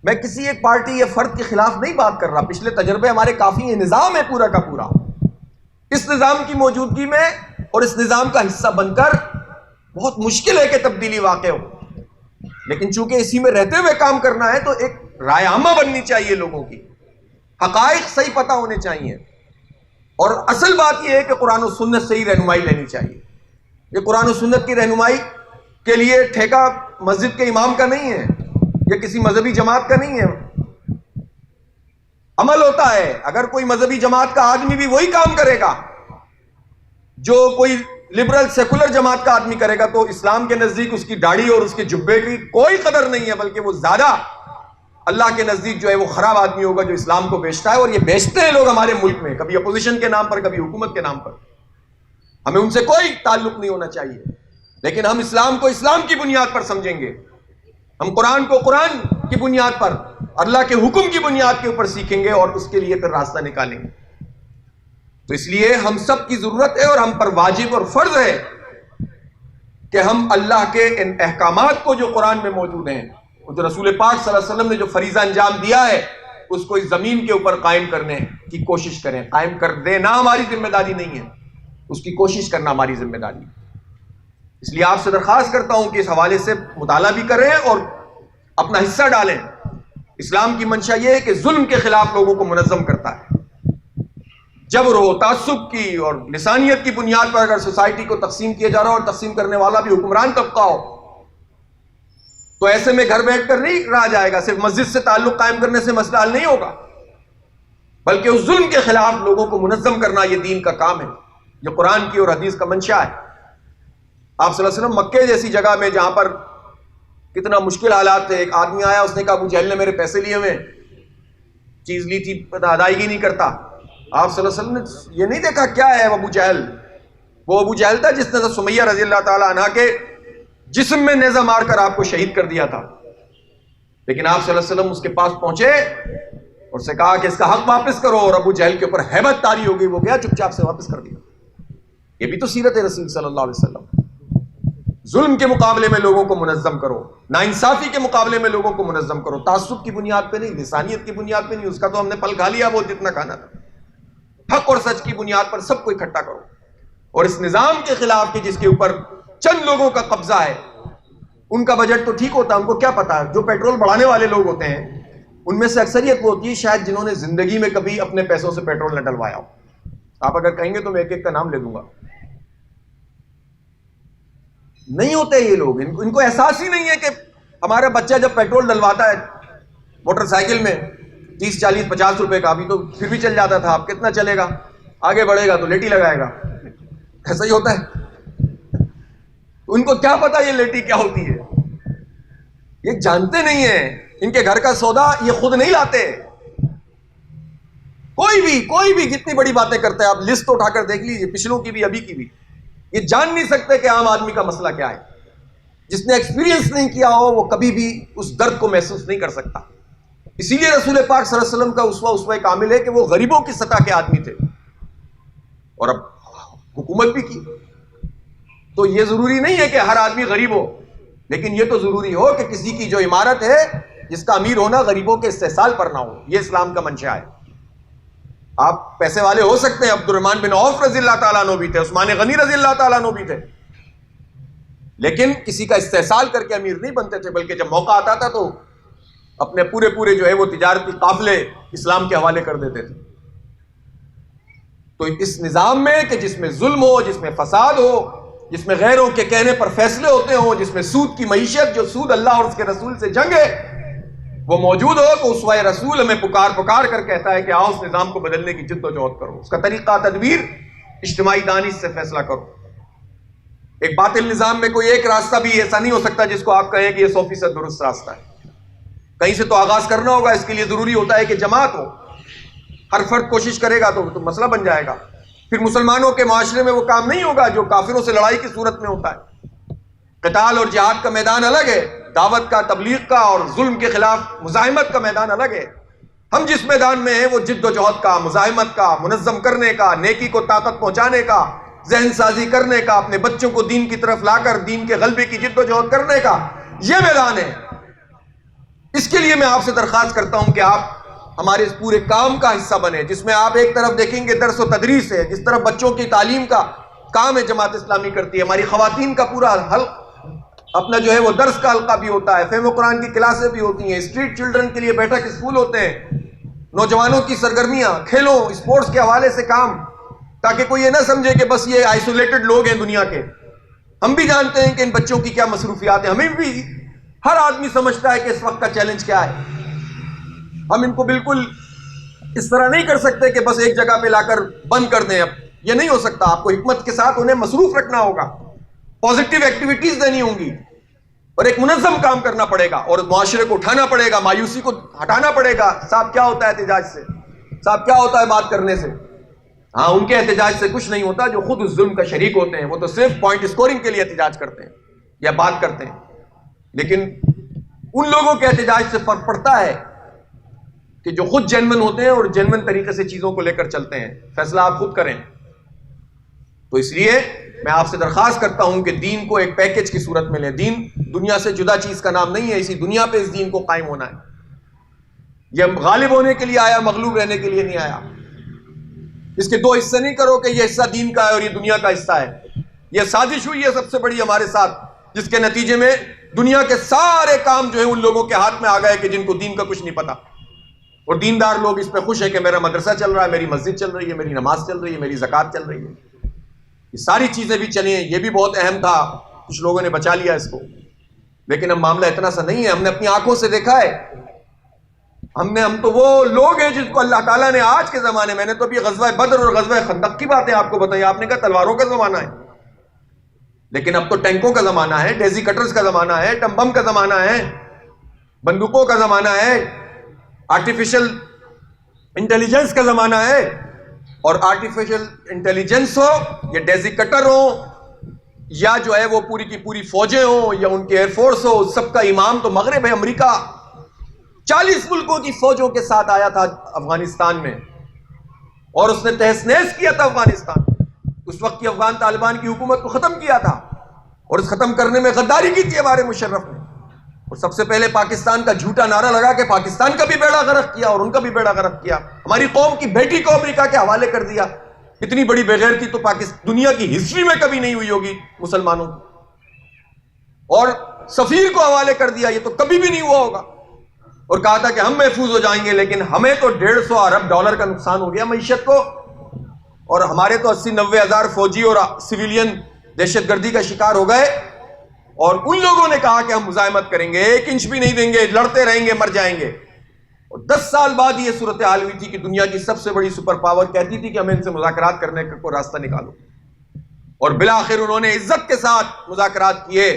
میں کسی ایک پارٹی یا فرد کے خلاف نہیں بات کر رہا. پچھلے تجربے ہمارے کافی ہیں. نظام ہے پورا کا پورا. اس نظام کی موجودگی میں اور اس نظام کا حصہ بن کر بہت مشکل ہے کہ تبدیلی واقع ہو. لیکن چونکہ اسی میں رہتے ہوئے کام کرنا ہے تو ایک رائے عامہ بننی چاہیے لوگوں کی، حقائق صحیح پتہ ہونے چاہیے. اور اصل بات یہ ہے کہ قرآن و سنت سے ہی رہنمائی لینی چاہیے. یہ قرآن و سنت کی رہنمائی کے لیے ٹھیکہ مسجد کے امام کا نہیں ہے یا کسی مذہبی جماعت کا نہیں ہے. عمل ہوتا ہے. اگر کوئی مذہبی جماعت کا آدمی بھی وہی کام کرے گا جو کوئی لبرل سیکولر جماعت کا آدمی کرے گا، تو اسلام کے نزدیک اس کی داڑھی اور اس کے جبے کی کوئی قدر نہیں ہے، بلکہ وہ زیادہ اللہ کے نزدیک جو ہے وہ خراب آدمی ہوگا جو اسلام کو بیچتا ہے. اور یہ بیچتے ہیں لوگ ہمارے ملک میں، کبھی اپوزیشن کے نام پر، کبھی حکومت کے نام پر. ہمیں ان سے کوئی تعلق نہیں ہونا چاہیے، لیکن ہم اسلام کو اسلام کی بنیاد پر سمجھیں گے. ہم قرآن کو قرآن کی بنیاد پر، اللہ کے حکم کی بنیاد کے اوپر سیکھیں گے اور اس کے لیے پھر راستہ نکالیں گے. تو اس لیے ہم سب کی ضرورت ہے اور ہم پر واجب اور فرض ہے کہ ہم اللہ کے ان احکامات کو جو قرآن میں موجود ہیں، جو رسول پاک صلی اللہ علیہ وسلم نے جو فریضہ انجام دیا ہے، اس کو اس زمین کے اوپر قائم کرنے کی کوشش کریں. قائم کر دینا ہماری ذمہ داری نہیں ہے، اس کی کوشش کرنا ہماری ذمہ داری ہے. اس لیے آپ سے درخواست کرتا ہوں کہ اس حوالے سے مطالعہ بھی کریں اور اپنا حصہ ڈالیں. اسلام کی منشا یہ ہے کہ ظلم کے خلاف لوگوں کو منظم کرتا ہے. جبر ہو، تعصب کی اور لسانیت کی بنیاد پر اگر سوسائٹی کو تقسیم کیا جا رہا ہو اور تقسیم کرنے والا بھی حکمران طبقہ ہو، تو ایسے میں گھر بیٹھ کر نہیں رہا جائے گا. صرف مسجد سے تعلق قائم کرنے سے مسئلہ حل نہیں ہوگا، بلکہ اس ظلم کے خلاف لوگوں کو منظم کرنا یہ دین کا کام ہے. یہ قرآن کی اور حدیث کا منشا ہے. آپ صلی اللہ علیہ وسلم مکے جیسی جگہ میں جہاں پر کتنا مشکل حالات تھے، ایک آدمی آیا، اس نے کہا ابو جہل نے میرے پیسے لیے ہوئے، چیز لی تھی ادائیگی نہیں کرتا. آپ صلی اللہ علیہ وسلم نے یہ نہیں دیکھا کیا ہے ابو جہل. وہ ابو جہل تھا جس نے سمیہ رضی اللہ تعالی عنہ کے جسم میں نیزہ مار کر آپ کو شہید کر دیا تھا. لیکن آپ صلی اللہ علیہ وسلم اس کے پاس پہنچے اور سے کہا کہ اس کا حق واپس کرو، اور ابو جہل کے اوپر ہیبت طاری ہو گئی. وہ گیا چپ چاپ سے واپس کر دیا. یہ بھی تو سیرت ہے رسول صلی اللہ علیہ وسلم. ظلم کے مقابلے میں لوگوں کو منظم کرو، ناانصافی کے مقابلے میں لوگوں کو منظم کرو. تعصب کی بنیاد پہ نہیں، لسانیت کی بنیاد پہ نہیں، اس کا تو ہم نے پل کھا لیا وہ جتنا کھانا تھا. حق اور سچ کی بنیاد پر سب کو اکٹھا کرو. اور اس نظام کے خلاف کہ جس کے اوپر چند لوگوں کا قبضہ ہے، ان کا بجٹ تو ٹھیک ہوتا ہے، ان کو کیا پتا. جو پیٹرول بڑھانے والے لوگ ہوتے ہیں ان میں سے اکثریت وہ ہوتی ہے شاید جنہوں نے زندگی میں کبھی اپنے پیسوں سے پیٹرول نہ ڈلوایا ہو. آپ اگر کہیں گے تو میں ایک ایک کا نام لے دوں گا. نہیں ہوتے یہ لوگ، ان کو احساس ہی نہیں ہے کہ ہمارا بچہ جب پیٹرول ڈلواتا ہے موٹر سائیکل میں 30, 40, 50 روپے کا, ابھی تو پھر بھی چل جاتا تھا. اب کتنا چلے گا؟ آگے بڑھے گا تو لیٹی لگائے گا. ایسا ہی ہوتا ہے. ان کو کیا پتا یہ لیٹی کیا ہوتی ہے؟ یہ جانتے نہیں ہیں. ان کے گھر کا سودا یہ خود نہیں لاتے. کوئی بھی جتنی بڑی باتیں کرتا ہے، آپ لسٹ اٹھا کر دیکھ لیجیے، پچھلوں کی بھی ابھی کی بھی، یہ جان نہیں سکتے کہ عام آدمی کا مسئلہ کیا ہے. جس نے ایکسپیرینس نہیں کیا ہو وہ کبھی بھی اس درد کو محسوس نہیں کر سکتا. اسی لیے رسول پاک صلی اللہ علیہ وسلم کا اسوہ کامل ہے کہ وہ غریبوں کی سطح کے آدمی تھے، اور اب حکومت بھی کی. تو یہ ضروری نہیں ہے کہ ہر آدمی غریب ہو، لیکن یہ تو ضروری ہو کہ کسی کی جو عمارت ہے جس کا امیر ہونا غریبوں کے استحصال پر نہ ہو. یہ اسلام کا منشا ہے. آپ پیسے والے ہو سکتے ہیں، عبد الرحمن بن عوف رضی اللہ تعالیٰ عنہ بھی تھے، عثمان غنی رضی اللہ تعالیٰ عنہ بھی تھے، لیکن کسی کا استحصال کر کے امیر نہیں بنتے تھے، بلکہ جب موقع آتا تھا تو اپنے پورے جو ہے وہ تجارتی قافلے اسلام کے حوالے کر دیتے تھے. تو اس نظام میں کہ جس میں ظلم ہو، جس میں فساد ہو، جس میں غیروں کے کہنے پر فیصلے ہوتے ہوں، جس میں سود کی معیشت، جو سود اللہ اور اس کے رسول سے جنگ ہے، وہ موجود ہو، تو اسوہ رسول ہمیں پکار کر کہتا ہے کہ آؤ اس نظام کو بدلنے کی جد و جہد کرو. اس کا طریقہ تدبیر اجتماعی دانش سے فیصلہ کرو. ایک باطل نظام میں کوئی ایک راستہ بھی ایسا نہیں ہو سکتا جس کو آپ کہیں کہ یہ 100% درست راستہ ہے. کہیں سے تو آغاز کرنا ہوگا. اس کے لیے ضروری ہوتا ہے کہ جماعت ہو. ہر فرد کوشش کرے گا تو مسئلہ بن جائے گا. پھر مسلمانوں کے معاشرے میں وہ کام نہیں ہوگا جو کافروں سے لڑائی کی صورت میں ہوتا ہے. قتال اور جہاد کا میدان الگ ہے، دعوت کا، تبلیغ کا اور ظلم کے خلاف مزاحمت کا میدان الگ ہے. ہم جس میدان میں ہیں وہ جد و جہد کا، مزاحمت کا، منظم کرنے کا، نیکی کو طاقت پہنچانے کا، ذہن سازی کرنے کا، اپنے بچوں کو دین کی طرف لا کر دین کے غلبے کی جد و جہد کرنے کا، یہ میدان ہے. اس کے لیے میں آپ سے درخواست کرتا ہوں کہ آپ ہمارے اس پورے کام کا حصہ بنے، جس میں آپ ایک طرف دیکھیں گے درس و تدریس ہے، جس طرف بچوں کی تعلیم کا کام ہے جماعت اسلامی کرتی ہے. ہماری خواتین کا پورا اپنا جو ہے وہ درس کا حلقہ بھی ہوتا ہے، فہم و قرآن کی کلاسیں بھی ہوتی ہیں، اسٹریٹ چلڈرن کے لیے بیٹھک اسکول ہوتے ہیں، نوجوانوں کی سرگرمیاں، کھیلوں، اسپورٹس کے حوالے سے کام، تاکہ کوئی یہ نہ سمجھے کہ بس یہ آئسولیٹڈ لوگ ہیں دنیا کے. ہم بھی جانتے ہیں کہ ان بچوں کی کیا مصروفیات ہیں. ہمیں بھی ہر آدمی سمجھتا ہے کہ اس وقت کا چیلنج کیا ہے. ہم ان کو بالکل اس طرح نہیں کر سکتے کہ بس ایک جگہ پہ لا کر بند کر دیں. اب یہ نہیں ہو سکتا. آپ کو حکمت کے ساتھ انہیں مصروف رکھنا ہوگا، پازیٹیو ایکٹیویٹیز دینی ہوں گی، اور ایک منظم کام کرنا پڑے گا، اور معاشرے کو اٹھانا پڑے گا، مایوسی کو ہٹانا پڑے گا. صاحب کیا ہوتا ہے احتجاج سے؟ صاحب کیا ہوتا ہے بات کرنے سے؟ ہاں، ان کے احتجاج سے کچھ نہیں ہوتا. جو خود اس ظلم کا شریک ہوتے ہیں وہ تو صرف پوائنٹ اسکورنگ کے لیے احتجاج کرتے ہیں یا بات کرتے ہیں. لیکن ان لوگوں کے احتجاج سے فرق پڑتا ہے کہ جو خود جینون ہوتے ہیں اور جینون طریقے سے چیزوں کو لے کر چلتے ہیں. فیصلہ آپ خود کریں. تو اس لیے میں آپ سے درخواست کرتا ہوں کہ دین کو ایک پیکج کی صورت میں لیں. دین دنیا سے جدا چیز کا نام نہیں ہے. اسی دنیا پہ اس دین کو قائم ہونا ہے. یہ غالب ہونے کے لیے آیا، مغلوب رہنے کے لیے نہیں آیا. اس کے دو حصے نہیں کرو کہ یہ حصہ دین کا ہے اور یہ دنیا کا حصہ ہے. یہ سازش ہوئی ہے سب سے بڑی ہمارے ساتھ، جس کے نتیجے میں دنیا کے سارے کام جو ہے ان لوگوں کے ہاتھ میں آ گئے کہ جن کو دین کا کچھ نہیں پتا. اور دیندار لوگ اس پہ خوش ہیں کہ میرا مدرسہ چل رہا ہے، میری مسجد چل رہی ہے، میری نماز چل رہی ہے، میری زکوٰۃ چل رہی ہے. یہ ساری چیزیں بھی چلی ہیں. یہ بھی بہت اہم تھا، کچھ لوگوں نے بچا لیا اس کو. لیکن اب معاملہ اتنا سا نہیں ہے. ہم نے اپنی آنکھوں سے دیکھا ہے. ہم تو وہ لوگ ہیں جس کو اللہ تعالیٰ نے آج کے زمانے میں نے تو ابھی غزوہ بدر اور غزوہ خندق کی باتیں آپ کو بتائی. آپ نے کہا تلواروں کا زمانہ ہے، لیکن اب تو ٹینکوں کا زمانہ ہے، ڈیزی کٹرز کا زمانہ ہے، ٹم بم کا زمانہ ہے، بندوقوں کا زمانہ ہے، آرٹیفیشل انٹیلیجنس کا زمانہ ہے. اور آرٹیفیشل انٹیلیجنس ہو یا ڈیزی کٹر ہو یا جو ہے وہ پوری کی پوری فوجیں ہوں یا ان کے ایئر فورس ہو، سب کا امام تو مغرب ہے. امریکہ 40 ملکوں کی فوجوں کے ساتھ آیا تھا افغانستان میں، اور اس نے تہس نہس کیا تھا افغانستان. اس وقت کی افغان طالبان کی حکومت کو ختم کیا تھا، اور اس ختم کرنے میں غداری کی تھی ہمارے مشرف نے. اور سب سے پہلے پاکستان کا جھوٹا نعرہ لگا کے پاکستان کا بھی بیڑا غرق کیا اور ان کا بھی بیڑا غرق کیا. ہماری قوم کی بیٹی کو امریکہ کے حوالے کر دیا. اتنی بڑی بغیرتی تو دنیا کی ہسٹری میں کبھی نہیں ہوئی ہوگی مسلمانوں کی. اور سفیر کو حوالے کر دیا، یہ تو کبھی بھی نہیں ہوا ہوگا. اور کہا تھا کہ ہم محفوظ ہو جائیں گے، لیکن ہمیں تو 150 ارب ڈالر کا نقصان ہو گیا معیشت کو، اور ہمارے تو 80-90 ہزار فوجی اور سویلین دہشت گردی کا شکار ہو گئے. اور ان لوگوں نے کہا کہ ہم مزاحمت کریں گے، 1 انچ بھی نہیں دیں گے، لڑتے رہیں گے، مر جائیں گے. اور 10 سال بعد یہ صورتحال ہوئی تھی کہ دنیا کی سب سے بڑی سپر پاور کہتی تھی کہ ہمیں ان سے مذاکرات کرنے کا کوئی راستہ نکالو، اور بالآخر انہوں نے عزت کے ساتھ مذاکرات کیے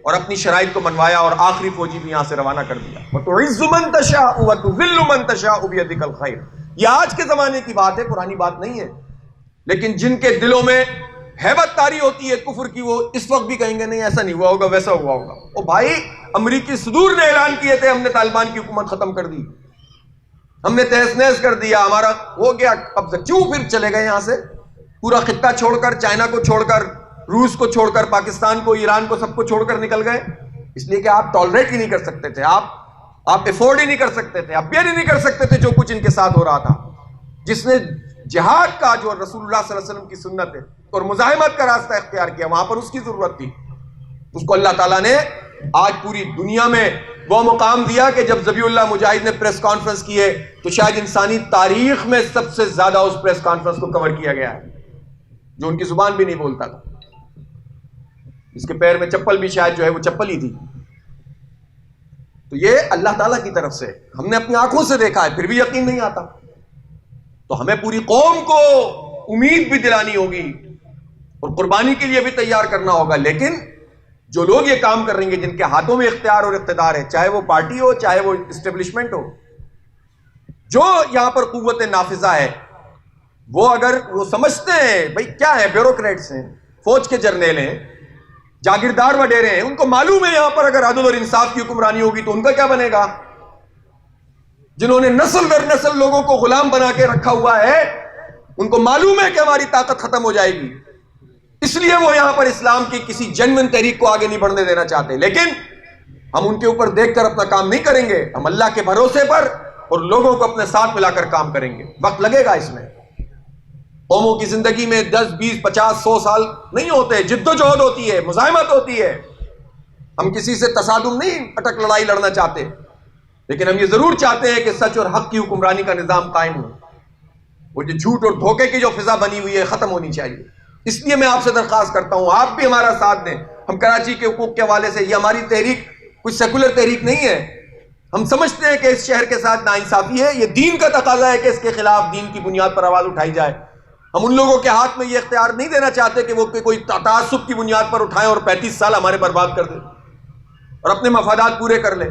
اور اپنی شرائط کو منوایا اور آخری فوجی بھی یہاں سے روانہ کر دیا. وَتُعِزُّ مَن تَشَاءُ وَتُذِلُّ مَن تَشَاءُ بِيَدِكَ الْخَيْرُ. یہ آج کے زمانے کی بات ہے، پرانی بات نہیں ہے. لیکن جن کے دلوں میں ہیبت طاری ہوتی ہے کفر کی، وہ اس وقت بھی کہیں گے نہیں ایسا نہیں ہوا ہوگا، ویسا ہوا ہوگا. او بھائی، امریکی صدور نے اعلان کیے تھے ہم نے طالبان کی حکومت ختم کر دی، ہم نے تہس نہس کر دیا، ہمارا ہو گیا قبضہ. کیوں پھر چلے گئے یہاں سے؟ پورا خطہ چھوڑ کر، چائنا کو چھوڑ کر، روس کو چھوڑ کر، پاکستان کو، ایران کو، سب کو چھوڑ کر نکل گئے. اس لیے کہ آپ ٹالریٹ ہی نہیں کر سکتے تھے، آپ افورڈ ہی نہیں کر سکتے تھے، آپ بیئر ہی نہیں کر سکتے تھے جو کچھ ان کے ساتھ ہو رہا تھا. جس نے جہاد کا، جو رسول اللہ صلی اللہ علیہ وسلم کی سنت ہے، اور مزاحمت کا راستہ اختیار کیا، وہاں پر اس کی ضرورت تھی. اس کو اللہ تعالیٰ نے آج پوری دنیا میں وہ مقام دیا کہ جب ذبیح اللہ مجاہد نے پریس کانفرنس کی ہے تو شاید انسانی تاریخ میں سب سے زیادہ اس پریس کانفرنس کو کور کیا گیا ہے، جو ان کی زبان بھی نہیں بولتا تھا. اس کے پیر میں چپل بھی شاید جو ہے وہ چپل ہی تھی. تو یہ اللہ تعالیٰ کی طرف سے ہم نے اپنی آنکھوں سے دیکھا ہے، پھر بھی یقین نہیں آتا. تو ہمیں پوری قوم کو امید بھی دلانی ہوگی اور قربانی کے لیے بھی تیار کرنا ہوگا. لیکن جو لوگ یہ کام کر رہیں گے، جن کے ہاتھوں میں اختیار اور اقتدار ہے، چاہے وہ پارٹی ہو، چاہے وہ اسٹیبلشمنٹ ہو، جو یہاں پر قوت نافذہ ہے، وہ اگر وہ سمجھتے ہیں بھائی کیا ہے، بیوروکریٹس ہیں، فوج کے جرنیل ہیں، جاگیردار وڈیرے ہیں، ان کو معلوم ہے یہاں پر اگر عدل اور انصاف کی حکمرانی ہوگی تو ان کا کیا بنے گا. جنہوں نے نسل در نسل لوگوں کو غلام بنا کے رکھا ہوا ہے، ان کو معلوم ہے کہ ہماری طاقت ختم ہو جائے گی. اس لیے وہ یہاں پر اسلام کی کسی جنوین تحریک کو آگے نہیں بڑھنے دینا چاہتے. لیکن ہم ان کے اوپر دیکھ کر اپنا کام نہیں کریں گے، ہم اللہ کے بھروسے پر اور لوگوں کو اپنے ساتھ ملا کر کام کریں گے. وقت لگے گا اس میں. قوموں کی زندگی میں 10 20 50 100 سال نہیں ہوتے، جد و جہد ہوتی ہے، مزاحمت ہوتی ہے. ہم کسی سے تصادم نہیں اٹک لڑائی لڑنا چاہتے، لیکن ہم یہ ضرور چاہتے ہیں کہ سچ اور حق کی حکمرانی کا نظام قائم ہو. وہ جو جھوٹ اور دھوکے کی جو فضا بنی ہوئی ہے ختم ہونی چاہیے. اس لیے میں آپ سے درخواست کرتا ہوں آپ بھی ہمارا ساتھ دیں. ہم کراچی کے حقوق کے حوالے سے، یہ ہماری تحریک کچھ سیکولر تحریک نہیں ہے. ہم سمجھتے ہیں کہ اس شہر کے ساتھ ناانصافی ہے، یہ دین کا تقاضا ہے کہ اس کے خلاف دین کی بنیاد پر آواز اٹھائی جائے. ہم ان لوگوں کے ہاتھ میں یہ اختیار نہیں دینا چاہتے کہ وہ کوئی تعصب کی بنیاد پر اٹھائیں اور 35 سال ہمارے برباد کر دیں اور اپنے مفادات پورے کر لیں.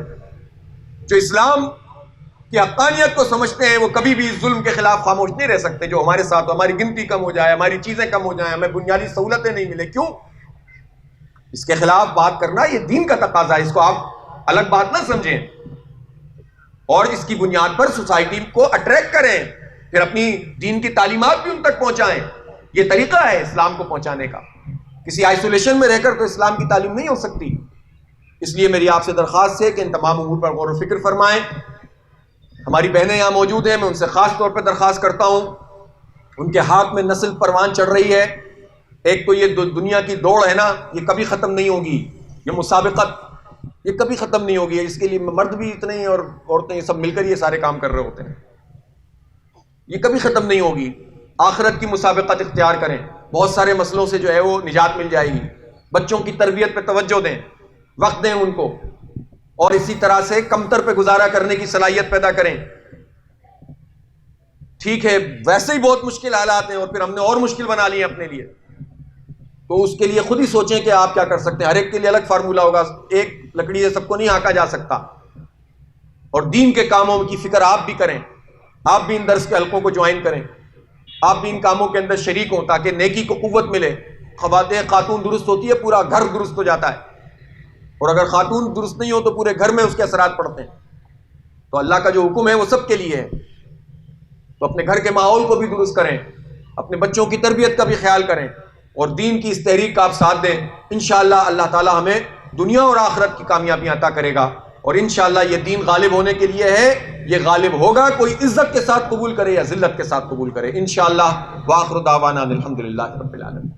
جو اسلام کی حقانیت کو سمجھتے ہیں وہ کبھی بھی ظلم کے خلاف خاموش نہیں رہ سکتے. جو ہمارے ساتھ ہماری گنتی کم ہو جائے، ہماری چیزیں کم ہو جائیں، ہمیں بنیادی سہولتیں نہیں ملے، کیوں؟ اس کے خلاف بات کرنا یہ دین کا تقاضا ہے. اس کو آپ الگ بات نہ سمجھیں اور اس کی بنیاد پر سوسائٹی کو اٹریکٹ کریں، پھر اپنی دین کی تعلیمات بھی ان تک پہنچائیں. یہ طریقہ ہے اسلام کو پہنچانے کا. کسی آئسولیشن میں رہ کر تو اسلام کی تعلیم نہیں ہو سکتی. اس لیے میری آپ سے درخواست ہے کہ ان تمام امور پر غور و فکر فرمائیں. ہماری بہنیں یہاں موجود ہیں، میں ان سے خاص طور پہ درخواست کرتا ہوں. ان کے ہاتھ میں نسل پروان چڑھ رہی ہے. ایک تو یہ دنیا کی دوڑ ہے نا، یہ کبھی ختم نہیں ہوگی. یہ مسابقت یہ کبھی ختم نہیں ہوگی. اس کے لیے مرد بھی اتنے ہی اور عورتیں سب مل کر یہ سارے کام کر رہے ہوتے ہیں. یہ کبھی ختم نہیں ہوگی. آخرت کی مسابقت اختیار کریں. بہت سارے مسئلوں سے جو ہے وہ نجات مل جائے گی. بچوں کی تربیت پہ توجہ دیں، وقت دیں ان کو، اور اسی طرح سے کمتر پہ گزارا کرنے کی صلاحیت پیدا کریں. ٹھیک ہے ویسے ہی بہت مشکل حالات ہیں اور پھر ہم نے اور مشکل بنا لی ہیں اپنے لیے، تو اس کے لیے خود ہی سوچیں کہ آپ کیا کر سکتے ہیں. ہر ایک کے لیے الگ فارمولہ ہوگا، ایک لکڑی سے سب کو نہیں ہانکا جا سکتا. اور دین کے کاموں کی فکر آپ بھی کریں. آپ بھی ان درس کے حلقوں کو جوائن کریں، آپ بھی ان کاموں کے اندر شریک ہوں تاکہ نیکی کو قوت ملے. خاتون درست ہوتی ہے پورا گھر درست ہو جاتا ہے، اور اگر خاتون درست نہیں ہو تو پورے گھر میں اس کے اثرات پڑتے ہیں. تو اللہ کا جو حکم ہے وہ سب کے لیے ہے. تو اپنے گھر کے ماحول کو بھی درست کریں، اپنے بچوں کی تربیت کا بھی خیال کریں اور دین کی اس تحریک کا آپ ساتھ دیں. انشاءاللہ اللہ تعالی ہمیں دنیا اور آخرت کی کامیابیاں عطا کرے گا. اور انشاءاللہ یہ دین غالب ہونے کے لیے ہے، یہ غالب ہوگا. کوئی عزت کے ساتھ قبول کرے یا ذلت کے ساتھ قبول کرے انشاءاللہ. وآخر دعوانا الحمدللہ رب العالمین.